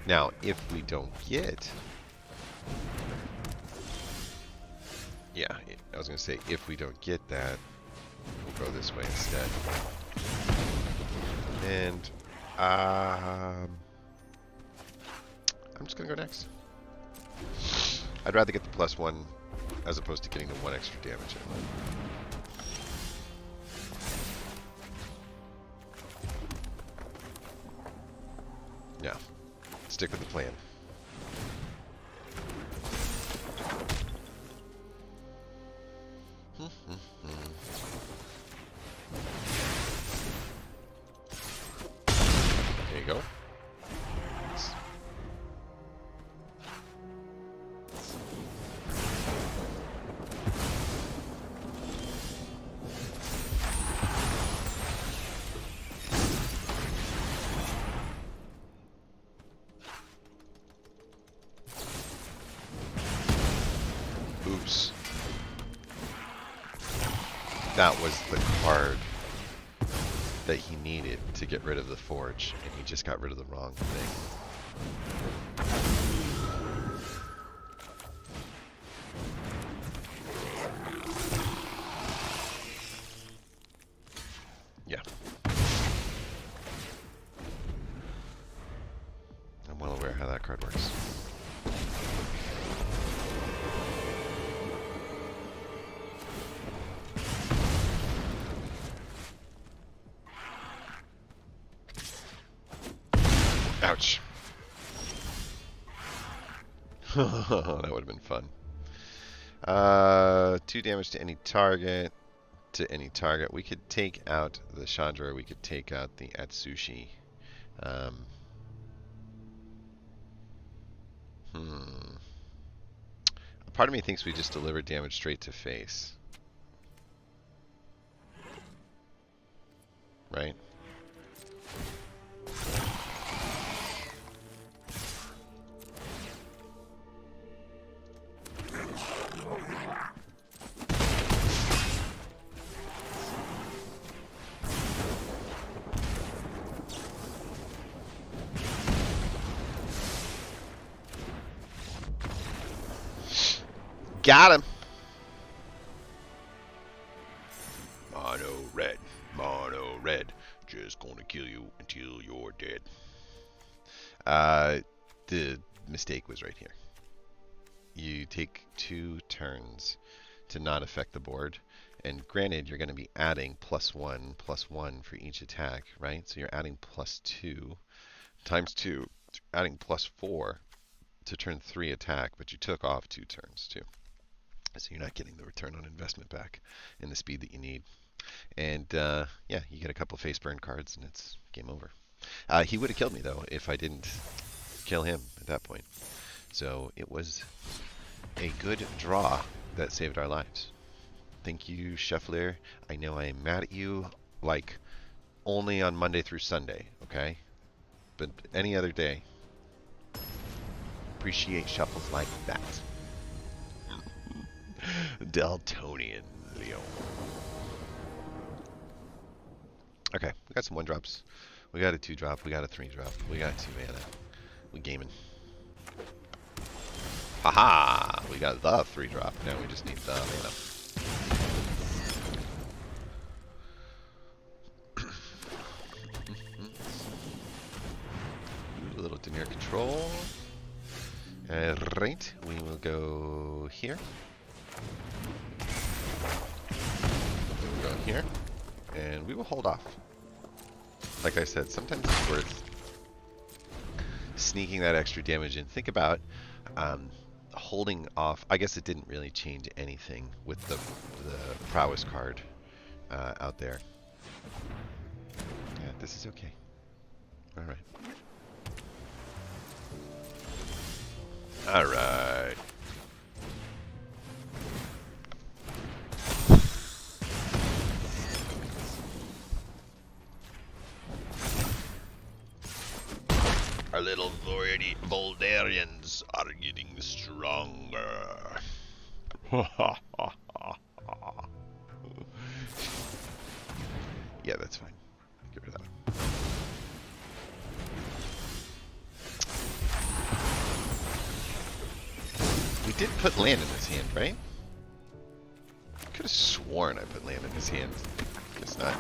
Now, if we don't get... Yeah, I was going to say, if we don't get that, we'll go this way instead. And I'm just going to go next. I'd rather get the +1 as opposed to getting the 1 extra damage in. Yeah, stick with the plan. There you go. Oops. That was the card that he needed to get rid of the forge, and he just got rid of the wrong thing. how that card works. Ouch. That would have been fun. 2 damage to any target. We could take out the Chandra. We could take out the Atsushi. Part of me thinks we just deliver damage straight to face. Right? Got him. Mono red, just gonna kill you until you're dead. The mistake was right here. You take 2 turns to not affect the board, and granted, you're going to be adding +1/+1 for each attack, right? So you're adding +2 times 2, adding +4 to turn 3 attack, but you took off 2 turns too. So you're not getting the return on investment back in the speed that you need. And yeah, you get a couple face burn cards and it's game over. He would have killed me though if I didn't kill him at that point. So it was a good draw that saved our lives. Thank you, Scheffler. I know I am mad at you like only on Monday through Sunday, okay? But any other day, appreciate shuffles like that. Daltonian Leo. Okay, we got some 1-drops. We got a 2-drop. We got a 3-drop. We got 2 mana. We gaming. Haha! We got the 3-drop. Now we just need the mana. Ooh, a little Demir control. Alright, we will go here. We'll go here. And we will hold off. Like I said, sometimes it's worth sneaking that extra damage in. Think about holding off. I guess it didn't really change anything with the prowess card out there. Yeah, this is okay. All right. All right. Our little Voldarians are getting stronger. Yeah, that's fine. Get rid of that one. We did put land in his hand, right? Could have sworn I put land in his hand. Guess not.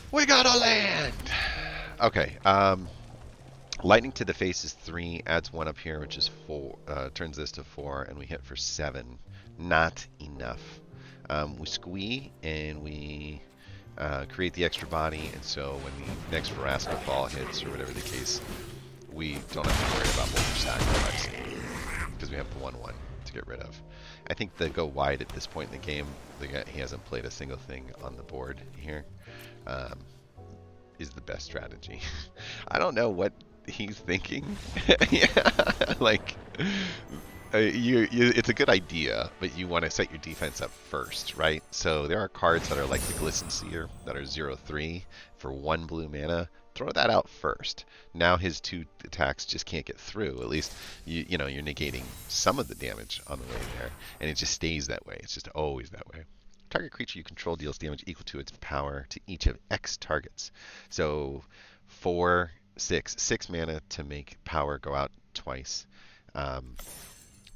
We got a land! Okay, lightning to the face is 3, adds 1 up here, which is 4, turns this to 4, and we hit for 7. Not enough. We squee, and we create the extra body, and so when the next Verasco ball hits, or whatever the case, we don't have to worry about what we're sacrificing, because we have the 1/1 to get rid of. I think the go wide at this point in the game, he hasn't played a single thing on the board here. Is the best strategy. I don't know what he's thinking. Yeah, like it's a good idea, but you want to set your defense up first, right? So there are cards that are like the Glisten Seer that are 0/3 for 1 blue mana. throw that out first. Now his 2 attacks just can't get through. At least you know you're negating some of the damage on the way there, and it just stays that way. It's just always that way. Target creature you control deals damage equal to its power to each of X targets. So 4, 6 mana to make power go out twice.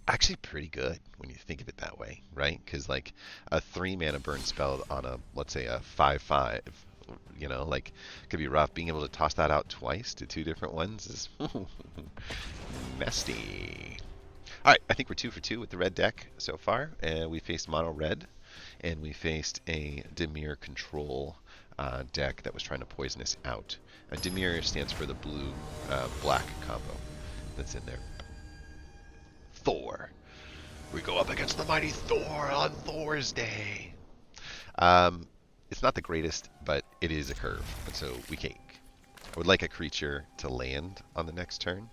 Actually pretty good when you think of it that way, right? Because like a 3 mana burn spell on a, let's say, a 5/5, you know, like could be rough. Being able to toss that out twice to 2 different ones is nasty. All right, I think we're 2 for 2 with the red deck so far. We faced mono red, and we faced a Dimir control deck that was trying to poison us out. Dimir stands for the blue black combo that's in there. Thor. We go up against the mighty Thor on Thor's Day. It's not the greatest, but it is a curve, and so we cake. I would like a creature to land on the next turn,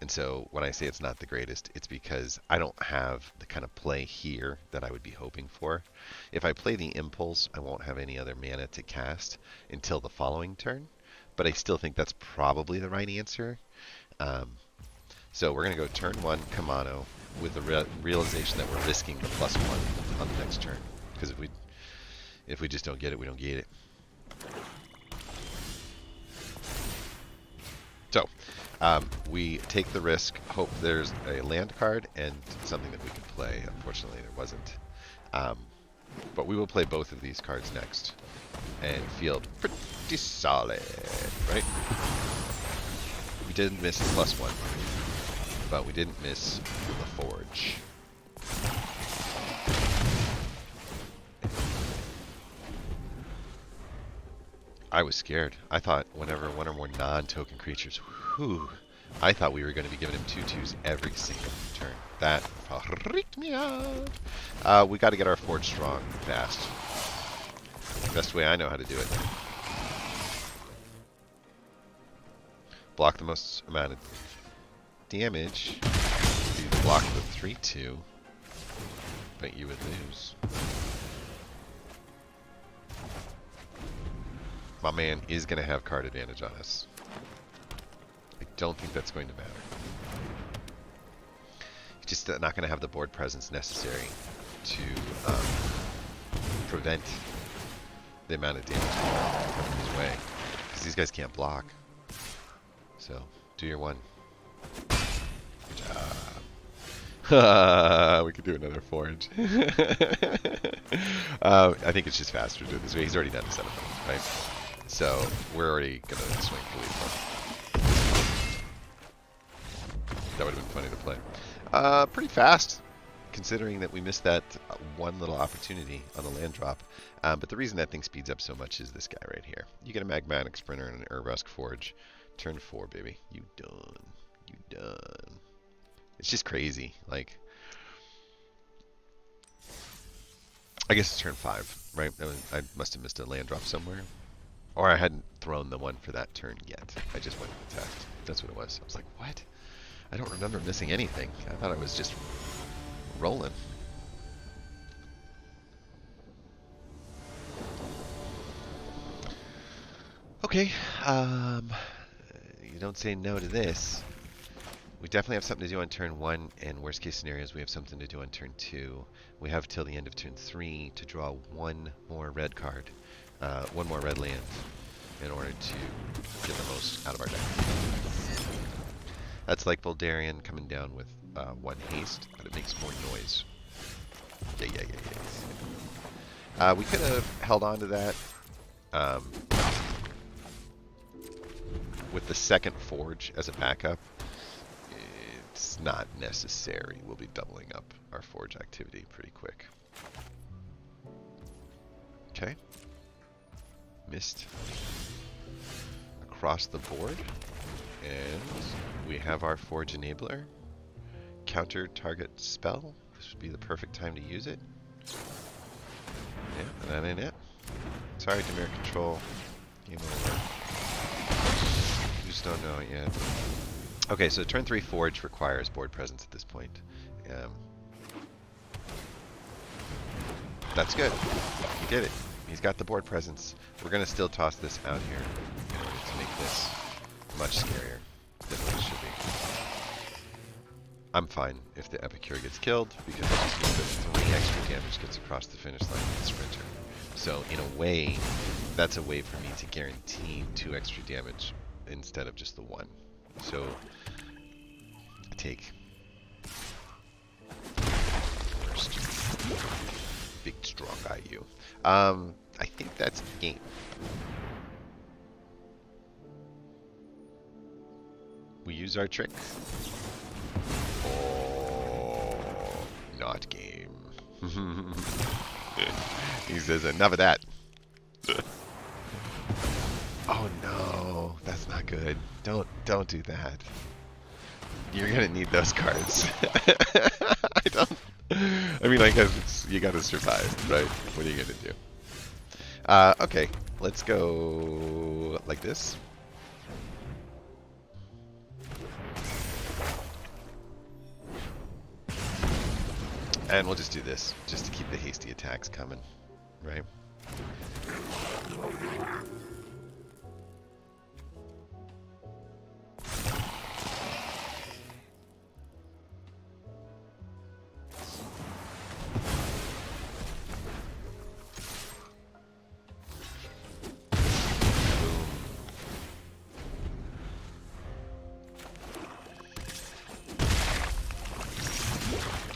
and so when I say it's not the greatest, it's because I don't have the kind of play here that I would be hoping for. If I play the Impulse, I won't have any other mana to cast until the following turn, but I still think that's probably the right answer. So we're going to go turn 1 Kamano with the realization that we're risking the +1 on the next turn. Because if we just don't get it, we don't get it. So we take the risk, hope there's a land card and something that we can play. Unfortunately, there wasn't. But we will play both of these cards next and feel pretty solid, right? We didn't miss the +1. But we didn't miss the Forge. I was scared. I thought whenever one or more non-token creatures, I thought we were going to be giving him 2/2s every single turn. That freaked me out. We got to get our Forge strong fast. Best way I know how to do it. Block the most amount of damage. You block the 3/2, but you would lose. My man is going to have card advantage on us. I don't think that's going to matter. He's just not going to have the board presence necessary to prevent the amount of damage coming his way. Because these guys can't block. So, do your one. We could do another Forge. I think it's just faster to do it this way. He's already done a set of them, right? So we're already going to swing for lead. That would have been funny to play. Pretty fast, considering that we missed that one little opportunity on the land drop. But the reason that thing speeds up so much is this guy right here. You get a Magmatic Sprinter and an Urbusk Forge. Turn 4, baby. You done. You done. It's just crazy. Like, I guess it's turn 5, right? I must have missed a land drop somewhere. Or I hadn't thrown the one for that turn yet. I just went and attacked. That's what it was. I was like, what? I don't remember missing anything. I thought I was just rolling. Okay. You don't say no to this. We definitely have something to do on turn 1, and worst case scenarios, we have something to do on turn 2. We have till the end of turn 3 to draw one more red card, one more red land, in order to get the most out of our deck. That's like Voldarian coming down with 1 haste, but it makes more noise. Yeah. We could have held on to that with the second Forge as a backup. It's not necessary. We'll be doubling up our Forge activity pretty quick. Okay. Missed across the board. And we have our Forge Enabler. Counter target spell. This would be the perfect time to use it. Yeah, and that ain't it. Sorry, Dimir Control. Game over. You just don't know it yet. Okay, so turn 3 Forge requires board presence at this point. That's good. He did it. He's got the board presence. We're going to still toss this out here. order to make this much scarier than what it should be. I'm fine if the Epicure gets killed, because that just means that 3 extra damage gets across the finish line with the Sprinter. So in a way, that's a way for me to guarantee 2 extra damage instead of just the 1. So I take first. Big strong guy you. I think that's game. We use our trick. Oh, not game. He says enough of that. Oh no, that's not good. Don't do that. You're gonna need those cards. I mean, I guess you gotta survive, right? What are you gonna do? Okay, let's go like this. And we'll just do this, just to keep the hasty attacks coming, right?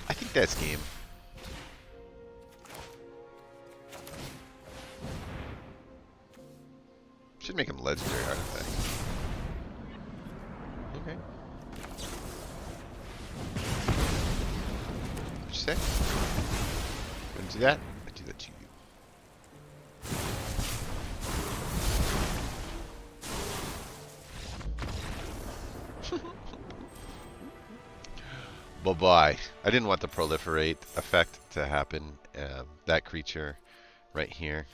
I think that's game. Should make him legendary artifact. Okay. What'd you say? Gonna do that? I do that to you. Bye-bye. I didn't want the proliferate effect to happen. That creature right here,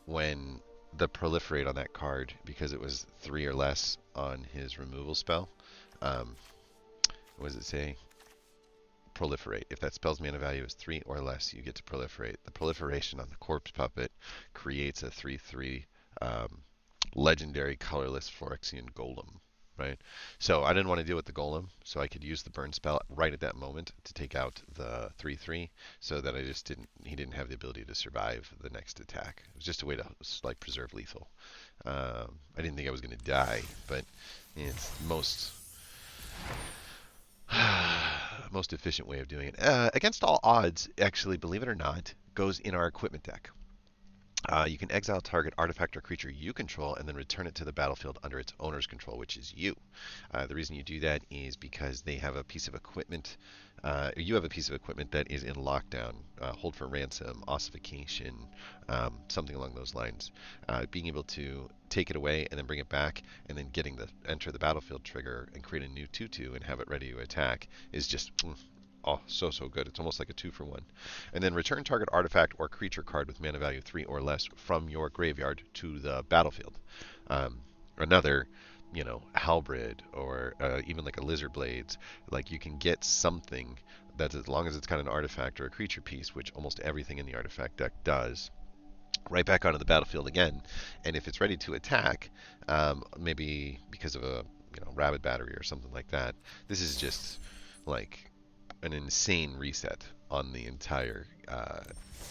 when the proliferate on that card, because it was 3 or less on his removal spell. What does it say? Proliferate. If that spell's mana value is 3 or less, you get to proliferate. The proliferation on the Corpse Puppet creates a 3/3 legendary colorless Phyrexian Golem. Right? So I didn't want to deal with the Golem, so I could use the burn spell right at that moment to take out the 3/3, so that he didn't have the ability to survive the next attack. It was just a way to like preserve lethal. I didn't think I was going to die, but it's most efficient way of doing it. Against all odds, actually, believe it or not, goes in our equipment deck. You can exile target artifact or creature you control and then return it to the battlefield under its owner's control, which is you. The reason you do that is because they have a piece of equipment, you have a piece of equipment that is in lockdown, hold for ransom, ossification, something along those lines. Being able to take it away and then bring it back, and then getting the enter the battlefield trigger and create a new 2/2 and have it ready to attack is just so good. It's almost like a 2-for-1. And then return target artifact or creature card with mana value 3 or less from your graveyard to the battlefield. Another, Halberd or even like a Lizard Blades, like you can get something that, as long as it's got an artifact or a creature piece, which almost everything in the artifact deck does, right back onto the battlefield again. And if it's ready to attack, maybe because of a rabid battery or something like that, this is just like an insane reset on the entire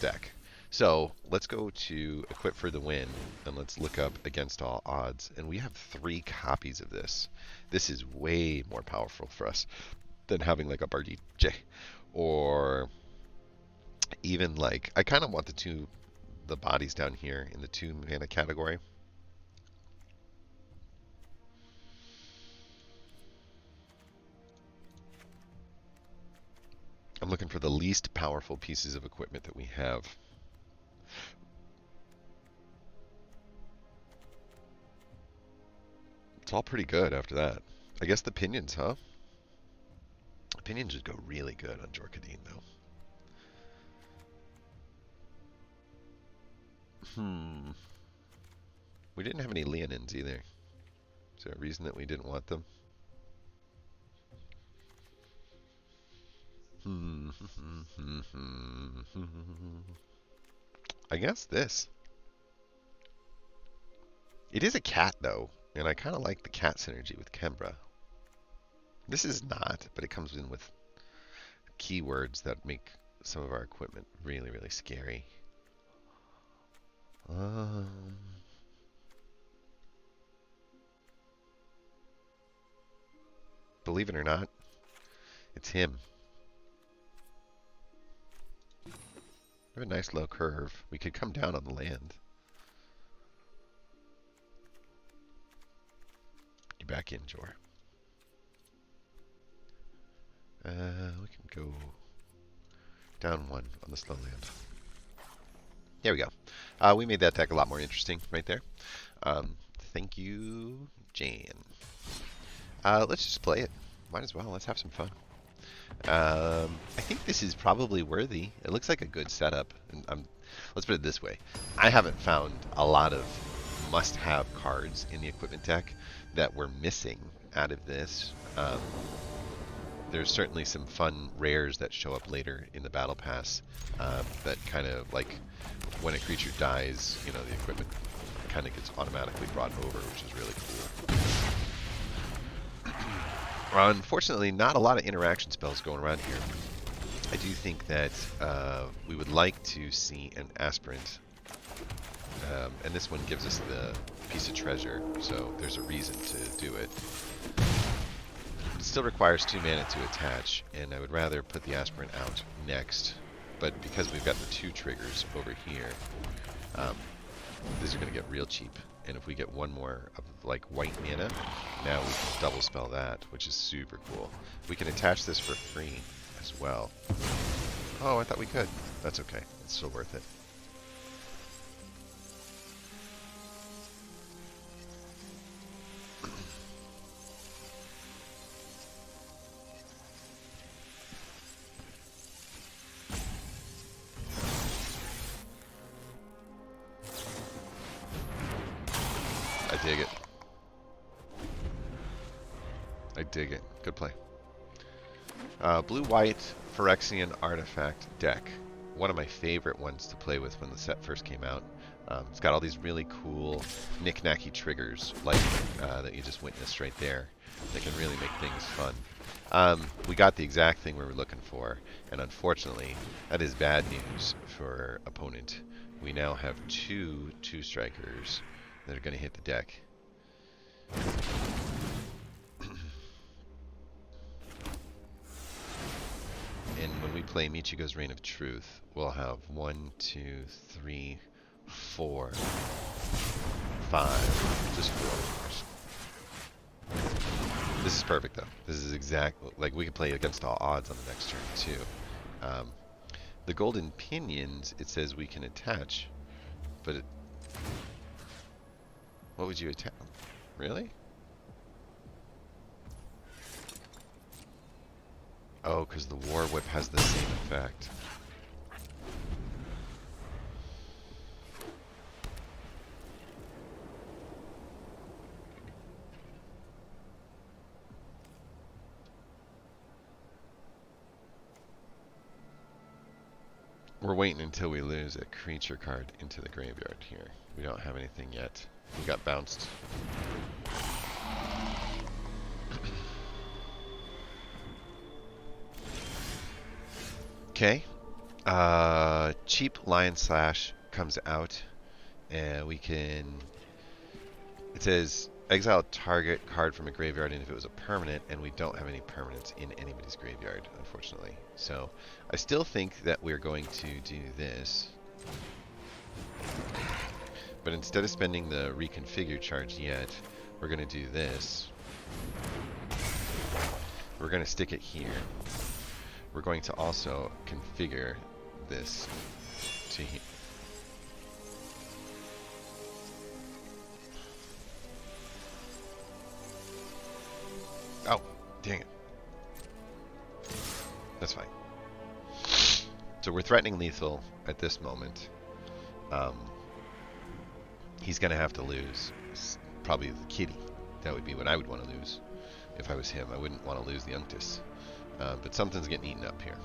deck. So let's go to Equip for the Win, and let's look up Against All Odds. And we have 3 copies of this. This is way more powerful for us than having like a Bardij, or even like, I kind of want the bodies down here in the 2 mana category. I'm looking for the least powerful pieces of equipment that we have. It's all pretty good after that. I guess the pinions, huh? Pinions would go really good on Jorkadine, though. We didn't have any Leonins either. Is there a reason that we didn't want them? I guess this. It is a cat, though. And I kind of like the cat synergy with Kembra. This is not, but it comes in with keywords that make some of our equipment really, really scary. Believe it or not, it's him. We have a nice low curve. We could come down on the land. You back in, Jor. We can go down one on the slow land. There we go. We made that deck a lot more interesting right there. Thank you, Jan. Let's just play it. Might as well. Let's have some fun. I think this is probably worthy. It looks like a good setup. And let's put it this way. I haven't found a lot of must-have cards in the equipment deck that we're missing out of this. There's certainly some fun rares that show up later in the battle pass that kind of like when a creature dies, you know, the equipment kind of gets automatically brought over, which is really cool. Unfortunately, not a lot of interaction spells going around here. I do think that we would like to see an aspirant, and this one gives us the piece of treasure, so there's a reason to do it. It still requires 2 mana to attach, and I would rather put the aspirant out next. But because we've got the 2 triggers over here, these are going to get real cheap. And if we get one more of like white mana, now we can double spell that, which is super cool. We can attach this for free as well. Oh, I thought we could. That's okay. It's still worth it. I dig it. I dig it. Good play. Blue-white Phyrexian Artifact deck. One of my favorite ones to play with when the set first came out. It's got all these really cool knick-knacky triggers like that you just witnessed right there. They can really make things fun. We got the exact thing we were looking for, and unfortunately, that is bad news for opponent. We now have two strikers that are going to hit the deck. And when we play Michigo's Reign of Truth, we'll have 1, 2, 3, 4, 5, just 4. This is perfect though. This is exactly like we can play against all odds on the next turn too. The Golden Pinions, it says we can attach, but it, what would you attach? Really? Oh, because the War Whip has the same effect. We're waiting until we lose a creature card into the graveyard here. We don't have anything yet. We got bounced. Okay. Cheap Lion Slash comes out, and we can... It says exile target card from a graveyard, and if it was a permanent, and we don't have any permanents in anybody's graveyard, unfortunately. So I still think that we're going to do this. But instead of spending the reconfigure charge yet, we're going to do this. We're going to stick it here. We're going to also configure this to here. Oh, dang it. That's fine. So we're threatening lethal at this moment. He's going to have to lose. Probably the kitty. That would be what I would want to lose if I was him. I wouldn't want to lose the Unctus. But something's getting eaten up here.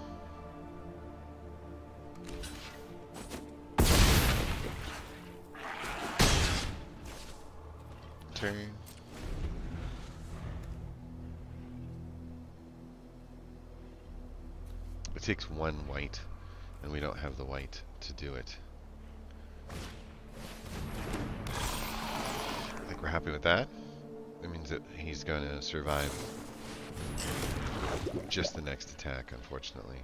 Turn. takes one white, and we don't have the white to do it. I think we're happy with that. It means that he's going to survive just the next attack, unfortunately.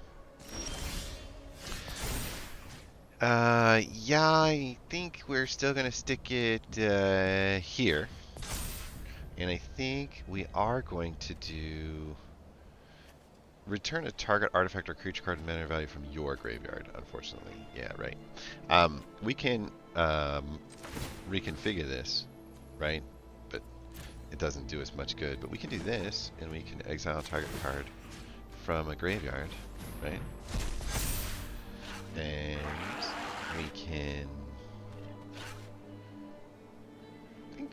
Yeah, I think we're still going to stick it here. And I think we are going to do... Return a target artifact or creature card mana value from your graveyard, unfortunately. Yeah, right. We can reconfigure this, right? But it doesn't do us much good. But we can do this, and we can exile a target card from a graveyard, right? And we can, I think,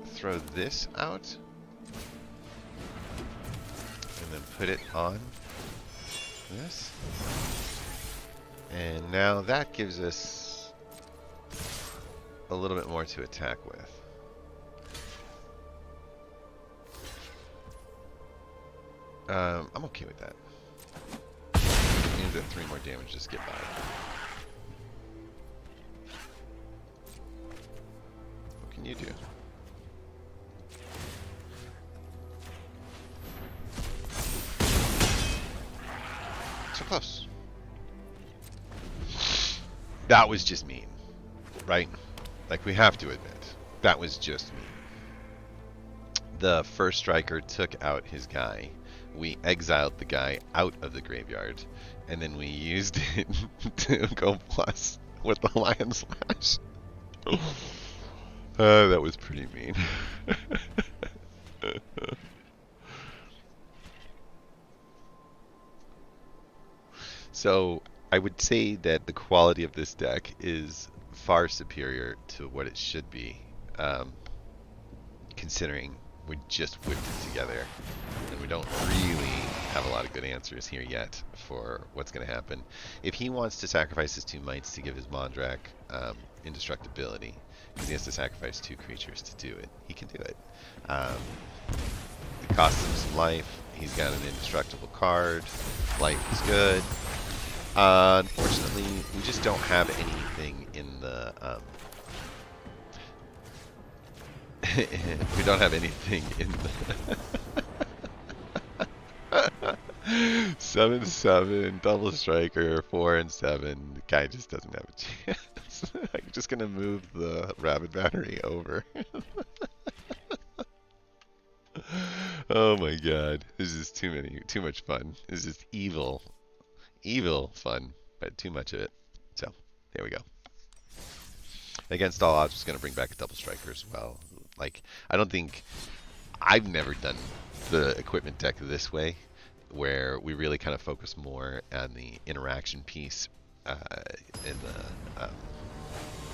throw this out. And then put it on this. And now that gives us a little bit more to attack with. I'm okay with that. It means that 3 more damage just get by. What can you do? So close. That was just mean, right? Like, we have to admit, that was just mean. The first striker took out his guy. We exiled the guy out of the graveyard, and then we used it to go plus with the Lion Slash. That was pretty mean. So I would say that the quality of this deck is far superior to what it should be, considering we just whipped it together, and we don't really have a lot of good answers here yet for what's going to happen. If he wants to sacrifice his 2 mites to give his Mondrak indestructibility, because he has to sacrifice 2 creatures to do it, he can do it. It costs him some life. He's got an indestructible card. Life is good. Unfortunately, we just don't have anything in the... we don't have anything in the... 7/7, double striker, 4 and 7. The guy just doesn't have a chance. I'm just gonna move the Rabid Battery over. Oh my god. This is too much fun. This is evil fun, but too much of it. So, there we go. Against all odds, just going to bring back a double striker as well. Like, I don't think... I've never done the equipment deck this way, where we really kind of focus more on the interaction piece and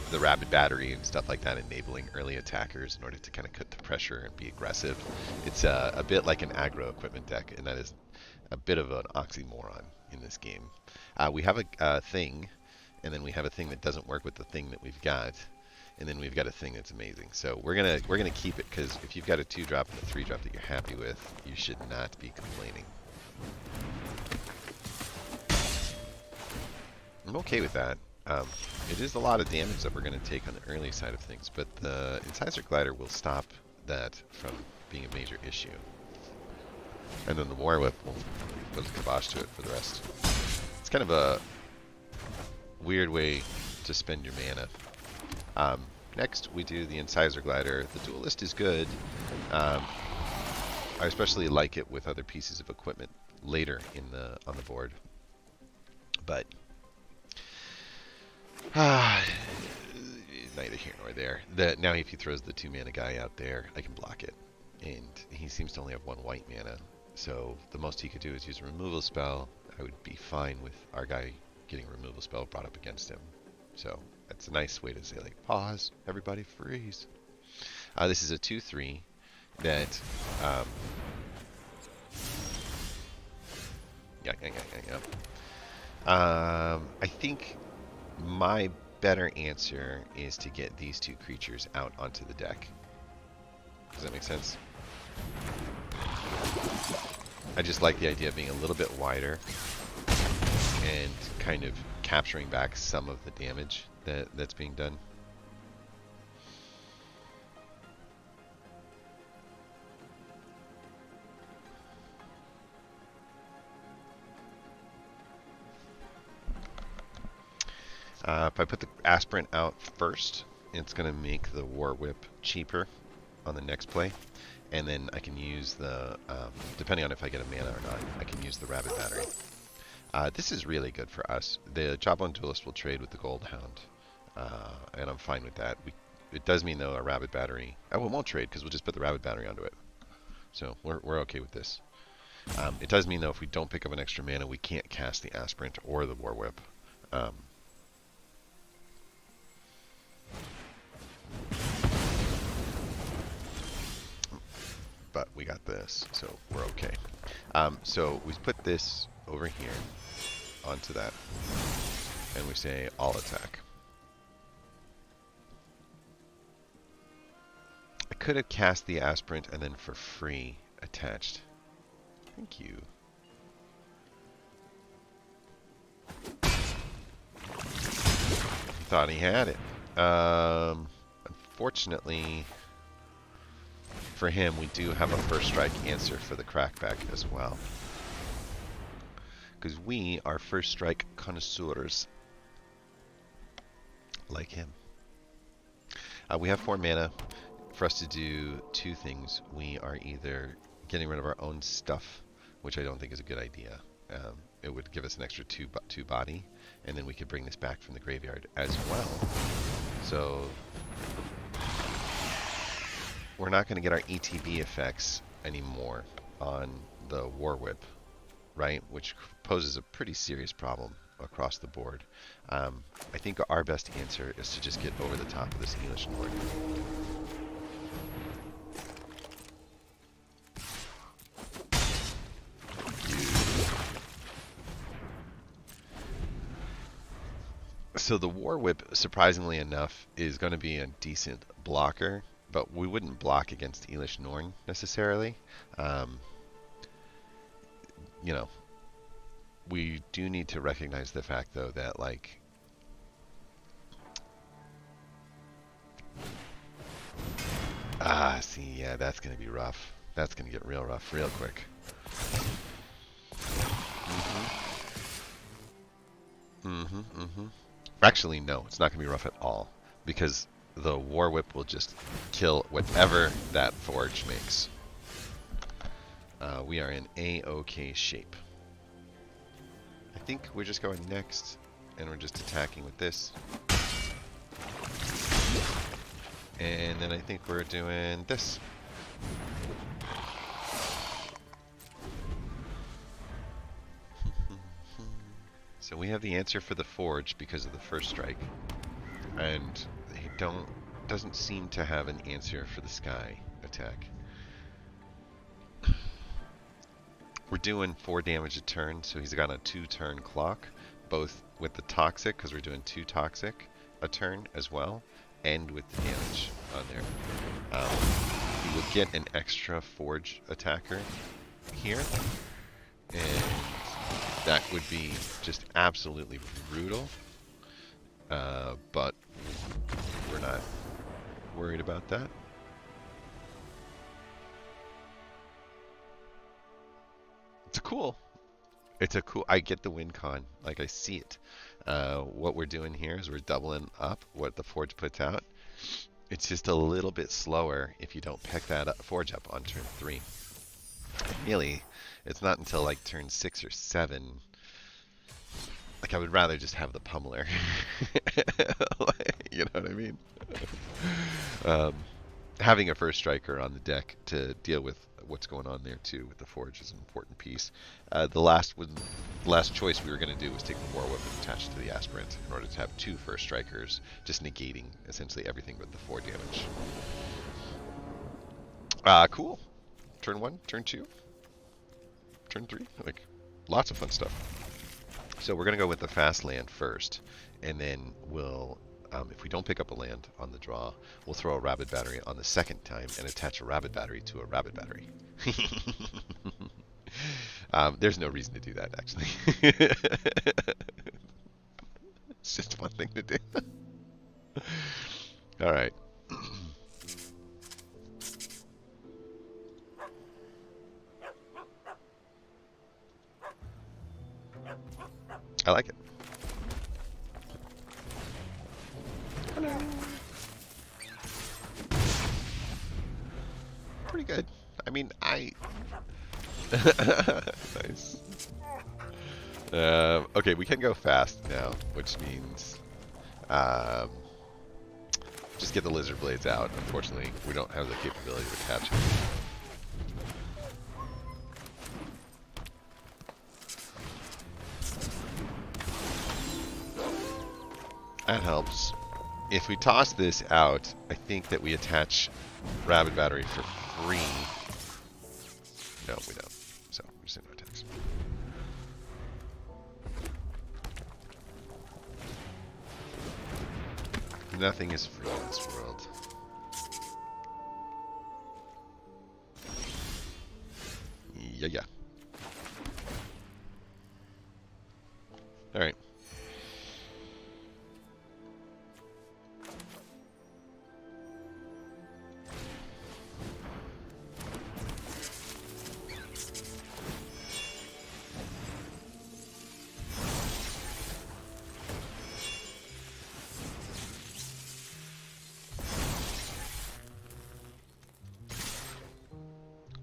the Rabid Battery and stuff like that, enabling early attackers in order to kind of cut the pressure and be aggressive. It's a bit like an aggro equipment deck, and that is a bit of an oxymoron in this game. We have a thing, and then we have a thing that doesn't work with the thing that we've got, and then we've got a thing that's amazing. So we're gonna keep it, because if you've got a 2-drop and a 3-drop that you're happy with, you should not be complaining. I'm okay with that. It is a lot of damage that we're going to take on the early side of things, but the Incisor Glider will stop that from being a major issue. And then the War Whip will put a kibosh to it for the rest. It's kind of a weird way to spend your mana. Next, we do the Incisor Glider. The Duelist is good. I especially like it with other pieces of equipment later on the board. But neither here nor there. Now if he throws the 2-mana guy out there, I can block it. And he seems to only have 1 white mana. So the most he could do is use a removal spell. I would be fine with our guy getting a removal spell brought up against him. So that's a nice way to say, like, pause, everybody freeze. This is a 2/3 that... I think my better answer is to get these 2 creatures out onto the deck. Does that make sense? I just like the idea of being a little bit wider and kind of capturing back some of the damage that's being done. If I put the aspirant out first, it's going to make the War Whip cheaper on the next play. And then I can use the, depending on if I get a mana or not, I can use the Rabid Battery. This is really good for us. The Jawbone Duelist will trade with the Gold Hound, and I'm fine with that. It does mean, though, a Rabid Battery... Oh, it won't trade, because we'll just put the Rabid Battery onto it. So we're okay with this. It does mean, though, if we don't pick up an extra mana, we can't cast the Aspirant or the War Whip. But we got this, so we're okay. So we put this over here onto that, and we say all attack. I could have cast the aspirant and then for free attached. Thank you. He thought he had it. Unfortunately for him, we do have a first strike answer for the crackback as well. Because we are first strike connoisseurs. Like him. We have 4 mana. For us to do 2 things, we are either getting rid of our own stuff, which I don't think is a good idea. It would give us an extra 2 body, and then we could bring this back from the graveyard as well. So we're not going to get our ETB effects anymore on the War Whip, right? Which poses a pretty serious problem across the board. I think our best answer is to just get over the top of this English Norn. So the War Whip, surprisingly enough, is going to be a decent blocker, but we wouldn't block against Elish Norn necessarily. You know, we do need to recognize the fact, though, that, like, see, yeah, that's going to be rough. That's going to get real rough real quick. Actually, no, it's not going to be rough at all, because the War Whip will just kill whatever that forge makes. We are in A-OK shape. I think we're just going next, and we're just attacking with this. And then I think we're doing this. So we have the answer for the forge because of the first strike, and he doesn't seem to have an answer for the sky attack. We're doing 4 damage a turn, so he's got a 2-turn clock, both with the toxic, because we're doing 2 toxic a turn as well, and with the damage on there. He will get an extra forge attacker here, and that would be just absolutely brutal, but we're not worried about that. It's a cool, I get the win con, like I see it. What we're doing here is we're doubling up what the forge puts out. It's just a little bit slower if you don't pick that forge up on turn 3. Really, it's not until like turn 6 or 7. Like, I would rather just have the pummeler. You know what I mean? Having a first striker on the deck to deal with what's going on there too with the forge is an important piece. The last choice we were going to do was take the War Whip and attach it to the aspirant in order to have 2 first strikers, just negating essentially everything but the 4 damage. Cool. Turn 1, turn 2, turn 3, like lots of fun stuff. So we're going to go with the fast land first, and then we'll, if we don't pick up a land on the draw, we'll throw a Rabid Battery on the second time and attach a Rabid Battery to a Rabid Battery. There's no reason to do that, actually. It's just one thing to do. All right. I like it. Hello. Pretty good. I mean, nice. Okay, we can go fast now, which means um, just get the lizard blades out. Unfortunately, we don't have the capability to attach them. That helps. If we toss this out, I think that we attach Rabid Battery for free. No, we don't. So, we're just in no attacks. Nothing is free in this world. Yeah. Alright.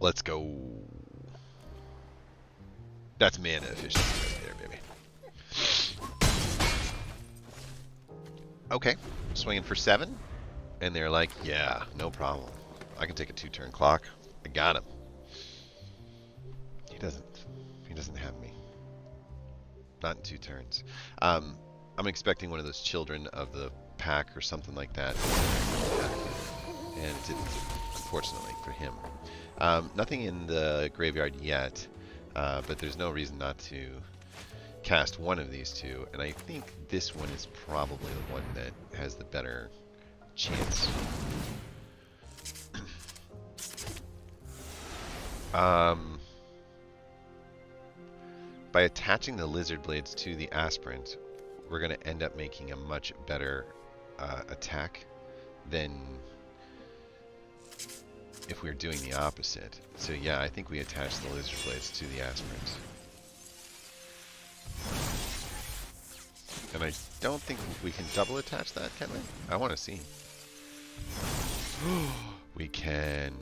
Let's go. That's mana efficiency right there, baby. Okay, swinging for 7, and they're like, yeah, no problem. I can take a 2-turn clock. I got him. He doesn't have me. Not in 2 turns. I'm expecting one of those children of the pack or something like that. And it didn't, unfortunately, for him. Nothing in the graveyard yet, but there's no reason not to cast one of these two, and I think this one is probably the one that has the better chance. By attaching the lizard blades to the aspirant, we're going to end up making a much better attack than if we were doing the opposite. So yeah, I think we attach the lizard blades to the aspirant. And I don't think we can double attach that, can we? I want to see. We can.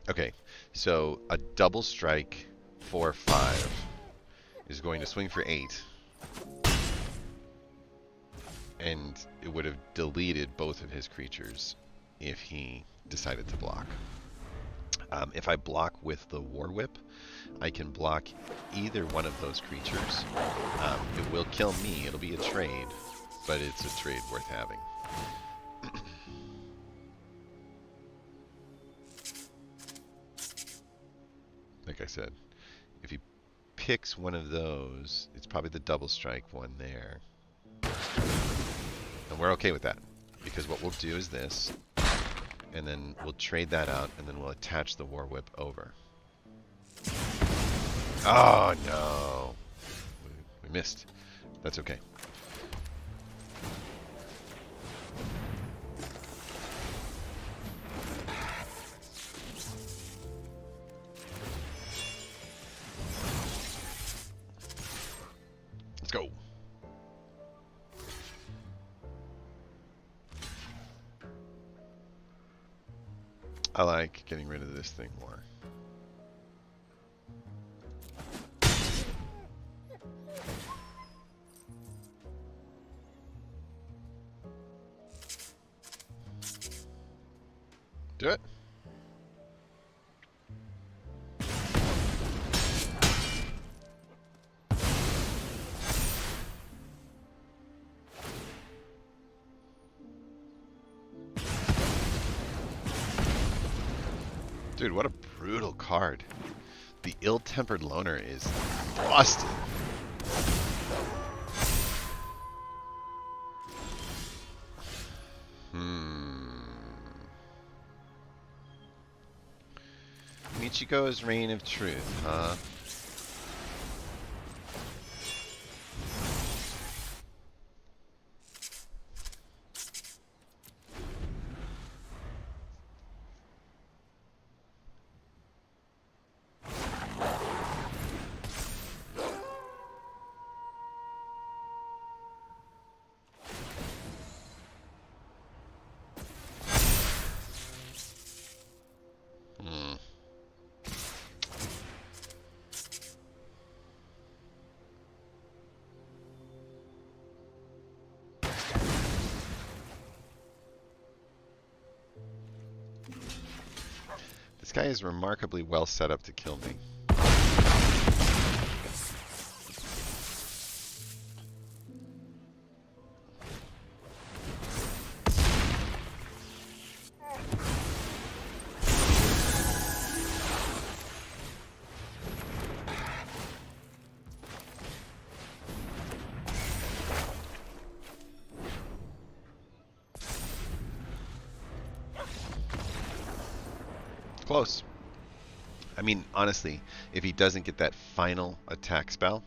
Okay, so a double strike 4/5 is going to swing for 8. And it would have deleted both of his creatures if he decided to block. If I block with the War Whip, I can block either one of those creatures. It will kill me. It'll be a trade, but it's a trade worth having. Like I said, if he picks one of those, it's probably the double strike one there. And we're okay with that, because what we'll do is this, and then we'll trade that out, and then we'll attach the War Whip over. Oh no! We missed. That's okay. Let's go. I like getting rid of this thing more. Do it. Dude, what a brutal card. The Ill-Tempered Loner is busted. I Michiko's Reign of Truth, huh? Hmm. This guy is remarkably well set up to kill me. Close. I mean, honestly, if he doesn't get that final attack spell,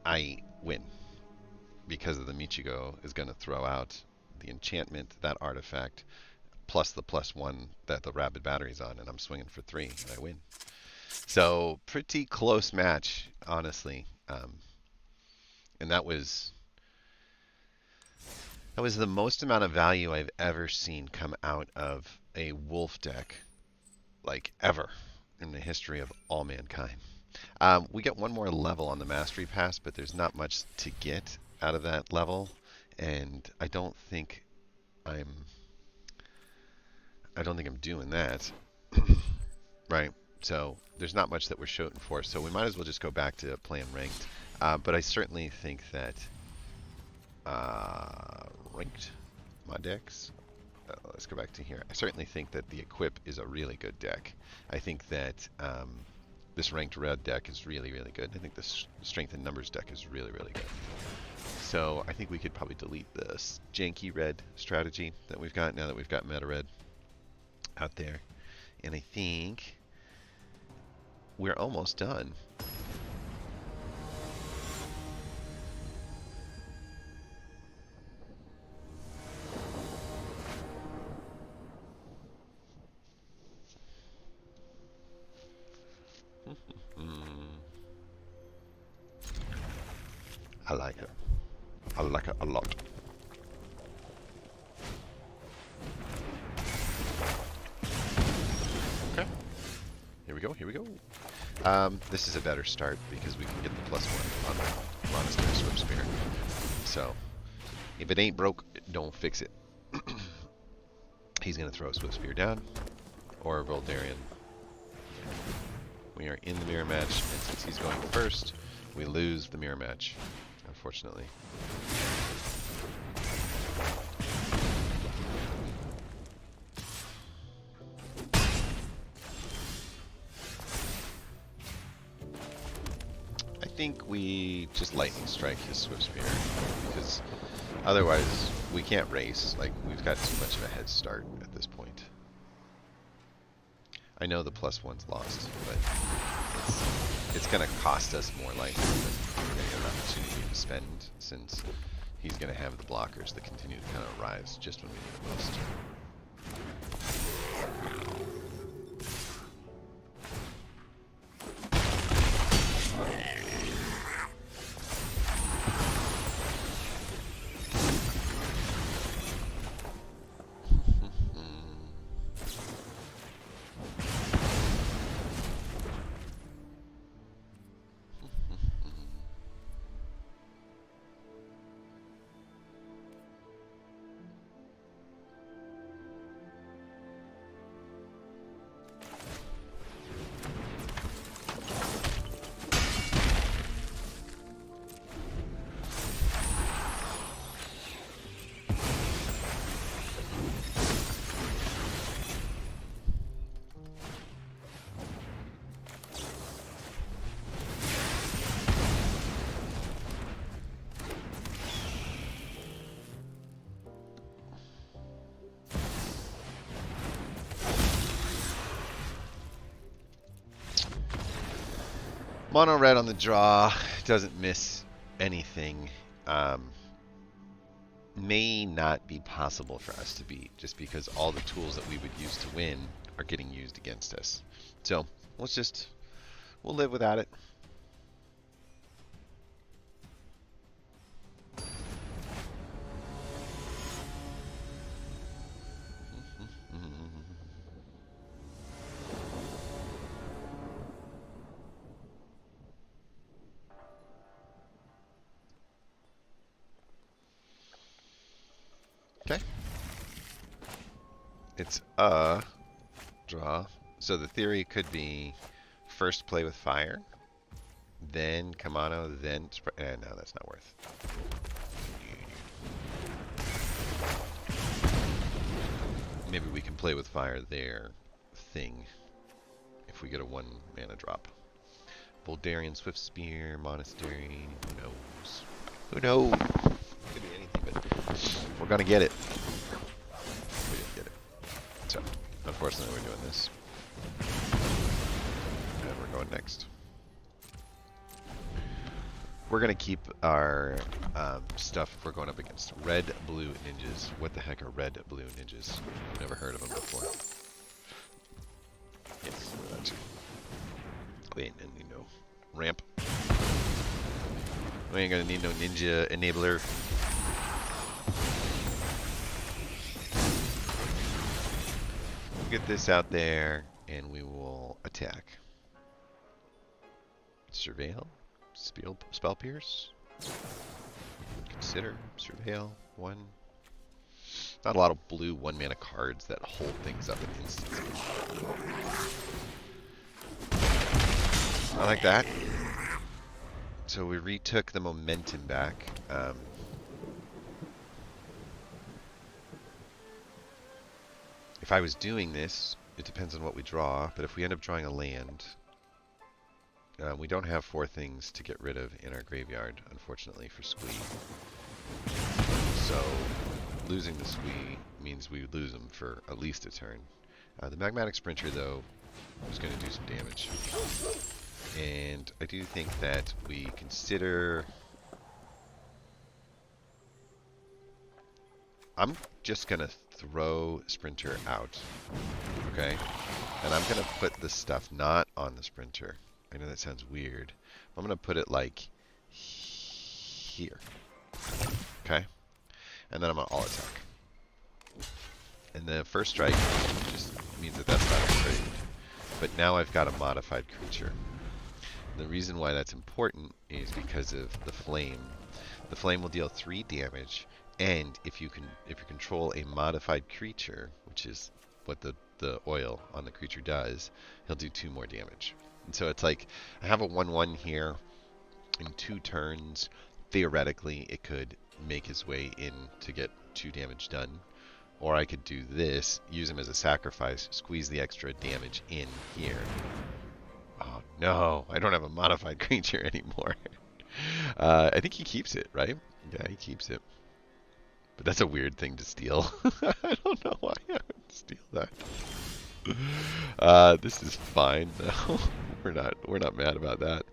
I win. Because of the Michigo is going to throw out the enchantment, that artifact, plus the +1 that the Rabid Battery's on, and I'm swinging for 3, and I win. So, pretty close match, honestly. And that was the most amount of value I've ever seen come out of a wolf deck, like ever, in the history of all mankind. We get one more level on the Mastery Pass, but there's not much to get out of that level, and I don't think I'm doing that. Right. So there's not much that we're shooting for, so we might as well just go back to playing ranked. But I certainly think that ranked my decks. Let's go back to here. I certainly think that the Equip is a really good deck. I think that this ranked red deck is really, really good. I think this strength in numbers deck is really, really good. So I think we could probably delete this janky red strategy that we've got now that we've got meta red out there. And I think we're almost done. I like it. I like it a lot. Okay. Here we go, here we go. This is a better start because we can get the +1 on the Monastery Swift Spear. So, if it ain't broke, don't fix it. He's going to throw a Swift Spear down, or a Voldarian. We are in the mirror match, and since he's going first, we lose the mirror match, unfortunately. I think we just lightning strike his Swift Spear, because otherwise we can't race. Like, we've got too much of a head start at this point. I know the +1's lost, but it's going to cost us more life than we're going to get an opportunity to spend, since he's going to have the blockers that continue to kind of rise just when we need it most. Mono red on the draw doesn't miss anything. May not be possible for us to beat just because all the tools that we would use to win are getting used against us. So we'll live without it. Okay. It's a draw. So the theory could be first play with fire, then Kamano, then no, that's not worth. Maybe we can play with fire their thing if we get a 1 mana drop. Boldarian Swift Spear, Monastery, who knows? Who knows? Could be anything, but we're gonna get it. We didn't get it. So, unfortunately, we're doing this. And we're going next. We're gonna keep our stuff if we're going up against red, blue ninjas. What the heck are red, blue ninjas? I've never heard of them before. Yes, wait, and you know, ramp. We ain't gonna need no ninja enabler. Get this out there, and we will attack. Surveil, spell pierce. Consider surveil 1. Not a lot of blue 1 mana cards that hold things up in instance. I like that. So we retook the momentum back. If I was doing this, it depends on what we draw, but if we end up drawing a land, we don't have 4 things to get rid of in our graveyard, unfortunately, for Squee. So losing the Squee means we lose them for at least a turn. The Magmatic Sprinter, though, is going to do some damage. And I do think that we consider... I'm just going to throw Sprinter out, okay? And I'm going to put the stuff not on the Sprinter. I know that sounds weird. I'm going to put it like here, okay? And then I'm going to all attack. And the first strike just means that that's not great. But now I've got a modified creature. The reason why that's important is because of the flame. The flame will deal 3 damage, and if you control a modified creature, which is what the oil on the creature does, he'll do 2 more damage. And so it's like I have a 1/1 here. In 2 turns, theoretically, it could make his way in to get 2 damage done. Or I could do this, use him as a sacrifice, squeeze the extra damage in here. Oh no, I don't have a modified creature anymore. I think he keeps it, right? Yeah, he keeps it. But that's a weird thing to steal. I don't know why I would steal that. This is fine though. We're not mad about that.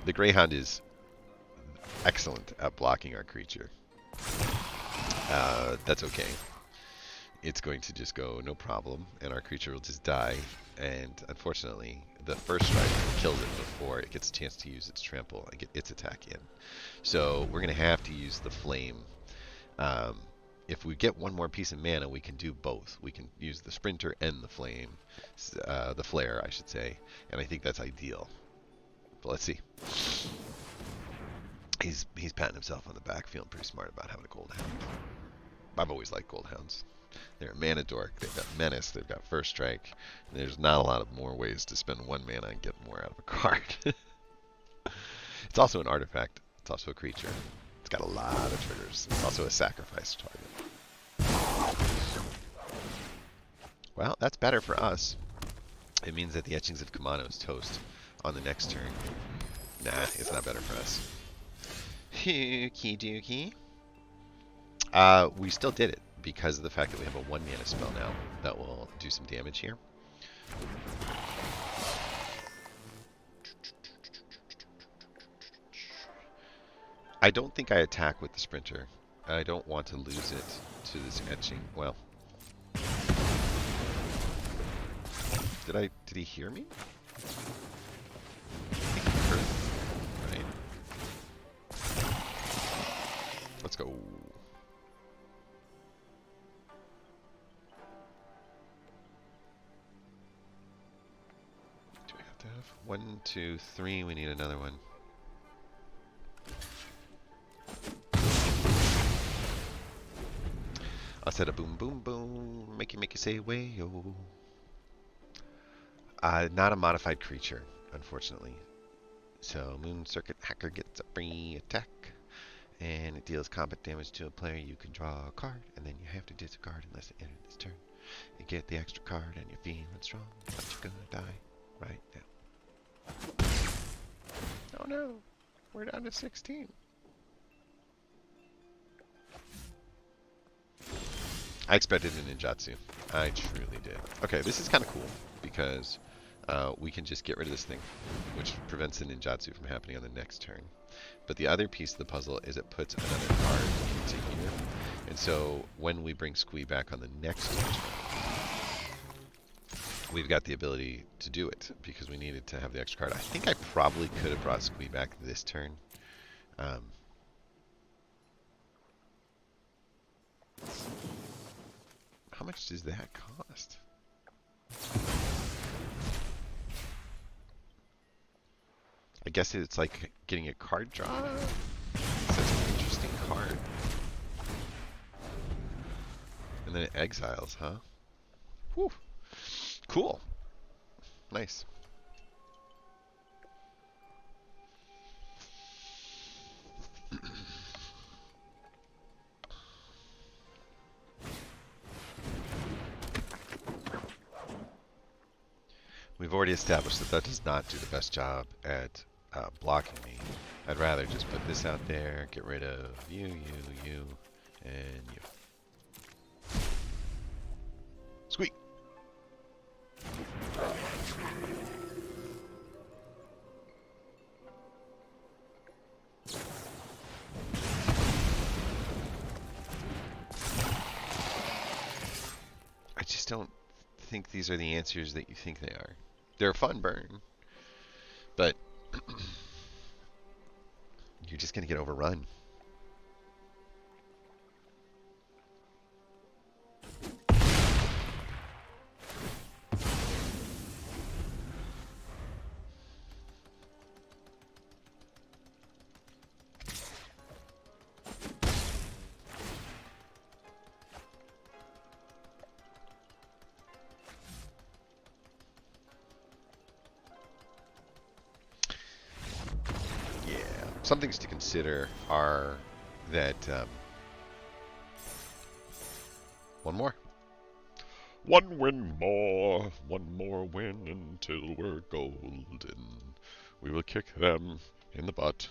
The Greyhound is excellent at blocking our creature. That's okay. It's going to just go no problem, and our creature will just die. And unfortunately, the first strike kills it before it gets a chance to use its trample and get its attack in. So we're going to have to use the flame. If we get 1 more piece of mana, we can do both. We can use the Sprinter and the flame, the flare, I should say. And I think that's ideal. But let's see. He's patting himself on the back, feeling pretty smart about having a Gold Hound. I've always liked Gold Hounds. They're a mana dork, they've got Menace, they've got First Strike, and there's not a lot of more ways to spend 1 mana and get more out of a card. It's also an artifact, it's also a creature. It's got a lot of triggers. It's also a sacrifice target. Well, that's better for us. It means that the Etchings of Kamano is toast on the next turn. Nah, it's not better for us. Okie dokie. We still did it because of the fact that we have a 1 mana spell now that will do some damage here. I don't think I attack with the sprinter. I don't want to lose it to this etching. Well, did he hear me? I think he heard me, right? Let's go. Do we have to have 1, 2, 3? We need another one. I said a boom, boom, boom. Make you say way, yo. Not a modified creature, unfortunately. So Moon Circuit Hacker gets a free attack, and it deals combat damage to a player. You can draw a card, and then you have to discard unless it enters this turn. You get the extra card, and you're feeling strong, but you're gonna die right now. Oh no, we're down to 16. I expected a ninjutsu. I truly did. Okay, this is kind of cool because we can just get rid of this thing, which prevents the ninjutsu from happening on the next turn. But the other piece of the puzzle is it puts another card into here. And so when we bring Squee back on the next turn, we've got the ability to do it because we needed to have the extra card. I think I probably could have brought Squee back this turn. How much does that cost? I guess it's like getting a card draw. It's such an interesting card. And then it exiles, huh? Whew. Cool. Nice. We've already established that that does not do the best job at blocking me. I'd rather just put this out there, get rid of you, and you. Squeak! I just don't think these are the answers that you think they are. They're a fun burn, but you're just going to get overrun. Some things to consider are that one more win more, one more win until we're golden. We will kick them in the butt.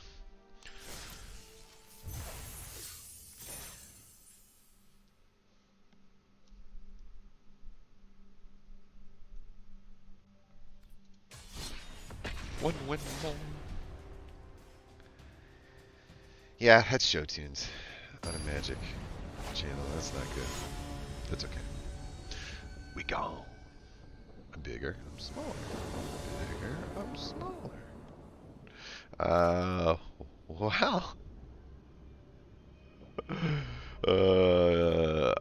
One win more. Yeah, that's show tunes on a Magic channel. That's not good. That's okay. We go. I'm bigger. I'm smaller. Bigger. I'm smaller. Wow.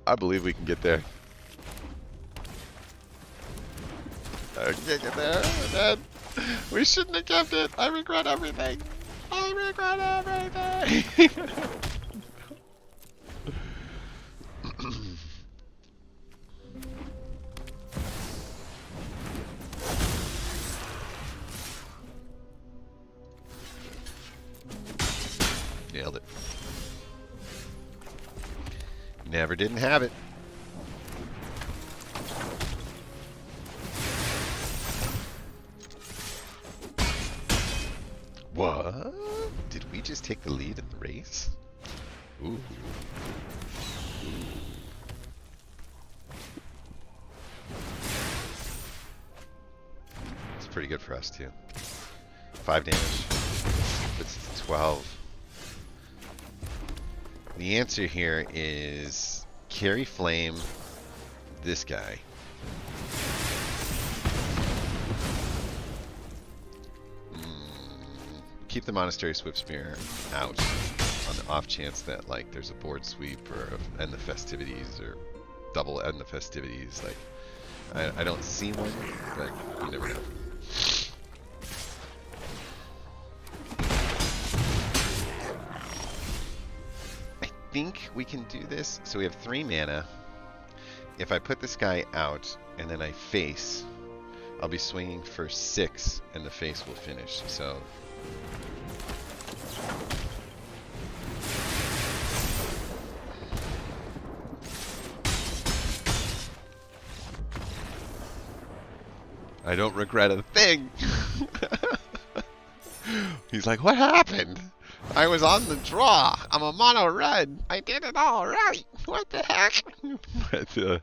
I believe we can get there. I can't get there. Then we shouldn't have kept it. I regret everything. I regret everything! Nailed it. Never didn't have it. What? Did we just take the lead in the race? Ooh. It's pretty good for us too. 5 damage. It's 12. The answer here is carry flame this guy. Keep the Monastery Swiftspear out on the off chance that like there's a board sweep or end the festivities or double end the festivities. Like I don't see one, but you never know. I think we can do this. So we have 3 mana. If I put this guy out and then I face, I'll be swinging for 6 and the face will finish. So I don't regret a thing. He's like, what happened? I was on the draw. I'm a mono red. I did it all right. What the heck? But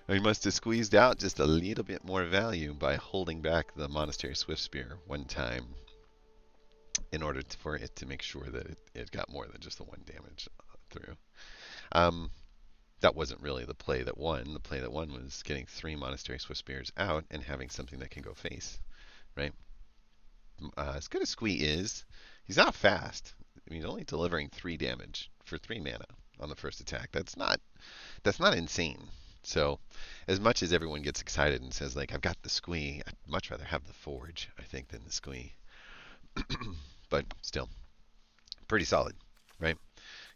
I must have squeezed out just a little bit more value by holding back the Monastery Swiftspear one time in order for it to make sure that it got more than just the 1 damage through. That wasn't really the play that won. The play that won was getting 3 Monastery Swiftspears out and having something that can go face, right? As good as Squee is, he's not fast. I mean, he's only delivering 3 damage for 3 mana on the first attack. That's not insane. So, as much as everyone gets excited and says like, I've got the Squee, I'd much rather have the Forge, I think, than the Squee. But still, pretty solid, right?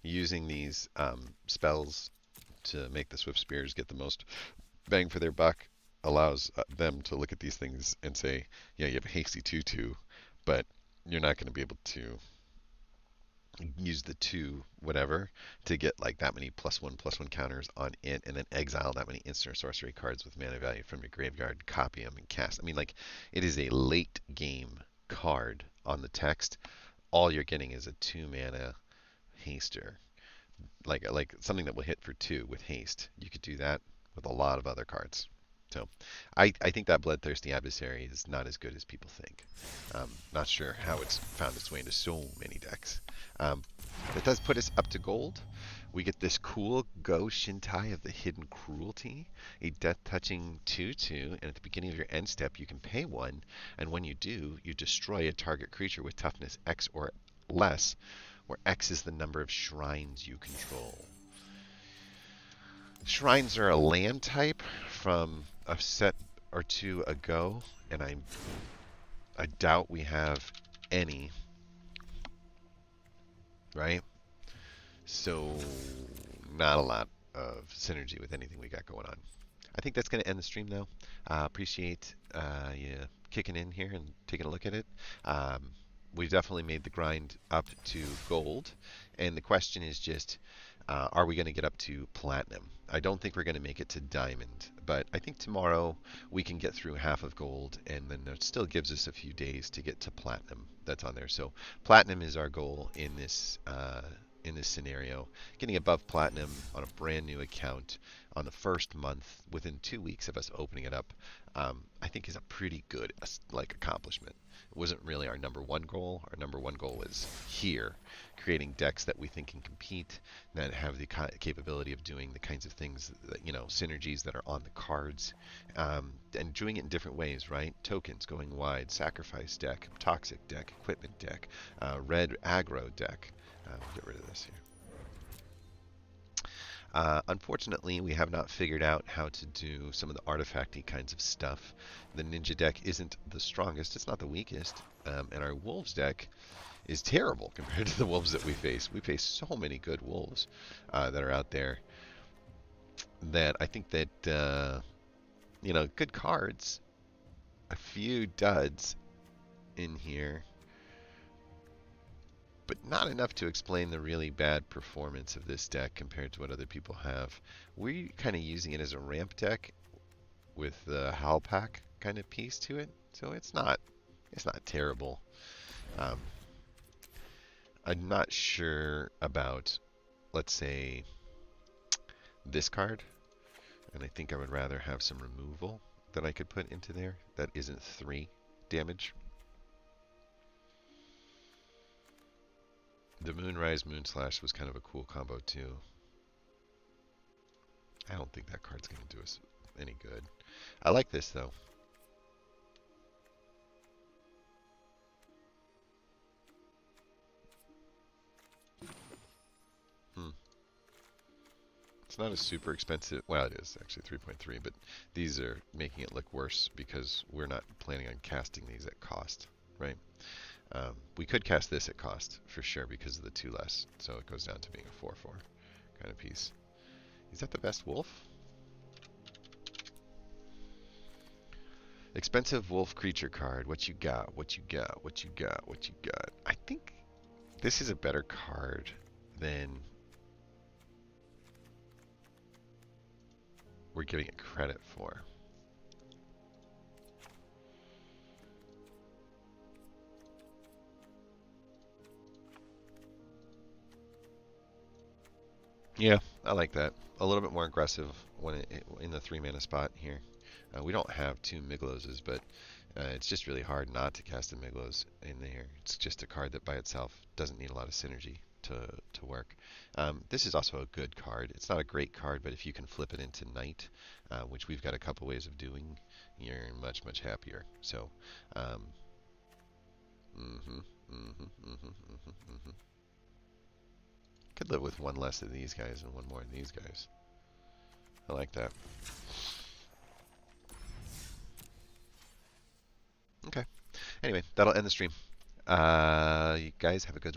Using these spells to make the Swiftspears get the most bang for their buck allows them to look at these things and say, yeah, you have a hasty 2/2, but you're not going to be able to use the 2 whatever to get like that many +1/+1 counters on it and then exile that many instant or sorcery cards with mana value from your graveyard, copy them and cast. I mean, like, it is a late game card on the text. All you're getting is a 2 mana haster. Like something that will hit for 2 with haste. You could do that with a lot of other cards. So I think that Bloodthirsty Adversary is not as good as people think. Not sure how it's found its way into so many decks. It does put us up to gold. We get this cool Go Shintai of the Hidden Cruelty, a death-touching 2/2, and at the beginning of your end step you can pay 1, and when you do, you destroy a target creature with toughness X or less, where X is the number of shrines you control. Shrines are a land type from a set or 2 ago, and I doubt we have any, right? So not a lot of synergy with anything we got going on. I think that's going to end the stream though. Appreciate you kicking in here and taking a look at it. We've definitely made the grind up to gold, and the question is just, are we going to get up to platinum? I don't think we're going to make it to diamond, but I think tomorrow we can get through half of gold, and then it still gives us a few days to get to platinum. That's on there. So platinum is our goal in this scenario. Getting above platinum on a brand new account on the first month within 2 weeks of us opening it up, I think is a pretty good accomplishment. It wasn't really our number 1 goal. Our number 1 goal is here, creating decks that we think can compete, that have the capability of doing the kinds of things that, synergies that are on the cards, and doing it in different ways, right? Tokens going wide, sacrifice deck, toxic deck, equipment deck, red aggro deck. Get rid of this here. Unfortunately, we have not figured out how to do some of the artifacty kinds of stuff. The Ninja deck isn't the strongest, it's not the weakest, and our Wolves deck is terrible compared to the Wolves that we face. We face so many good Wolves that are out there that I think that, good cards, a few duds in here, but not enough to explain the really bad performance of this deck compared to what other people have. We're kind of using it as a ramp deck with the Howl Pack kind of piece to it, so it's not terrible. I'm not sure about, let's say, this card, and I think I would rather have some removal that I could put into there that isn't 3 damage. The Moonrise Moonslash was kind of a cool combo too. I don't think that card's going to do us any good. I like this though. Hmm. It's not a super expensive. Well, it is actually 3.3, but these are making it look worse because we're not planning on casting these at cost, right? We could cast this at cost for sure because of the 2 less, so it goes down to being a 4/4 kind of piece. Is that the best wolf? Expensive wolf creature card. What you got? What you got? What you got? What you got? I think this is a better card than we're giving it credit for. Yeah, I like that. A little bit more aggressive when in the 3-mana spot here. We don't have 2 Migloses, but it's just really hard not to cast a Miglos in there. It's just a card that by itself doesn't need a lot of synergy to work. This is also a good card. It's not a great card, but if you can flip it into Knight, which we've got a couple ways of doing, you're much, much happier. So, could live with 1 less of these guys and 1 more of these guys. I like that. Okay. Anyway, that'll end the stream. You guys have a good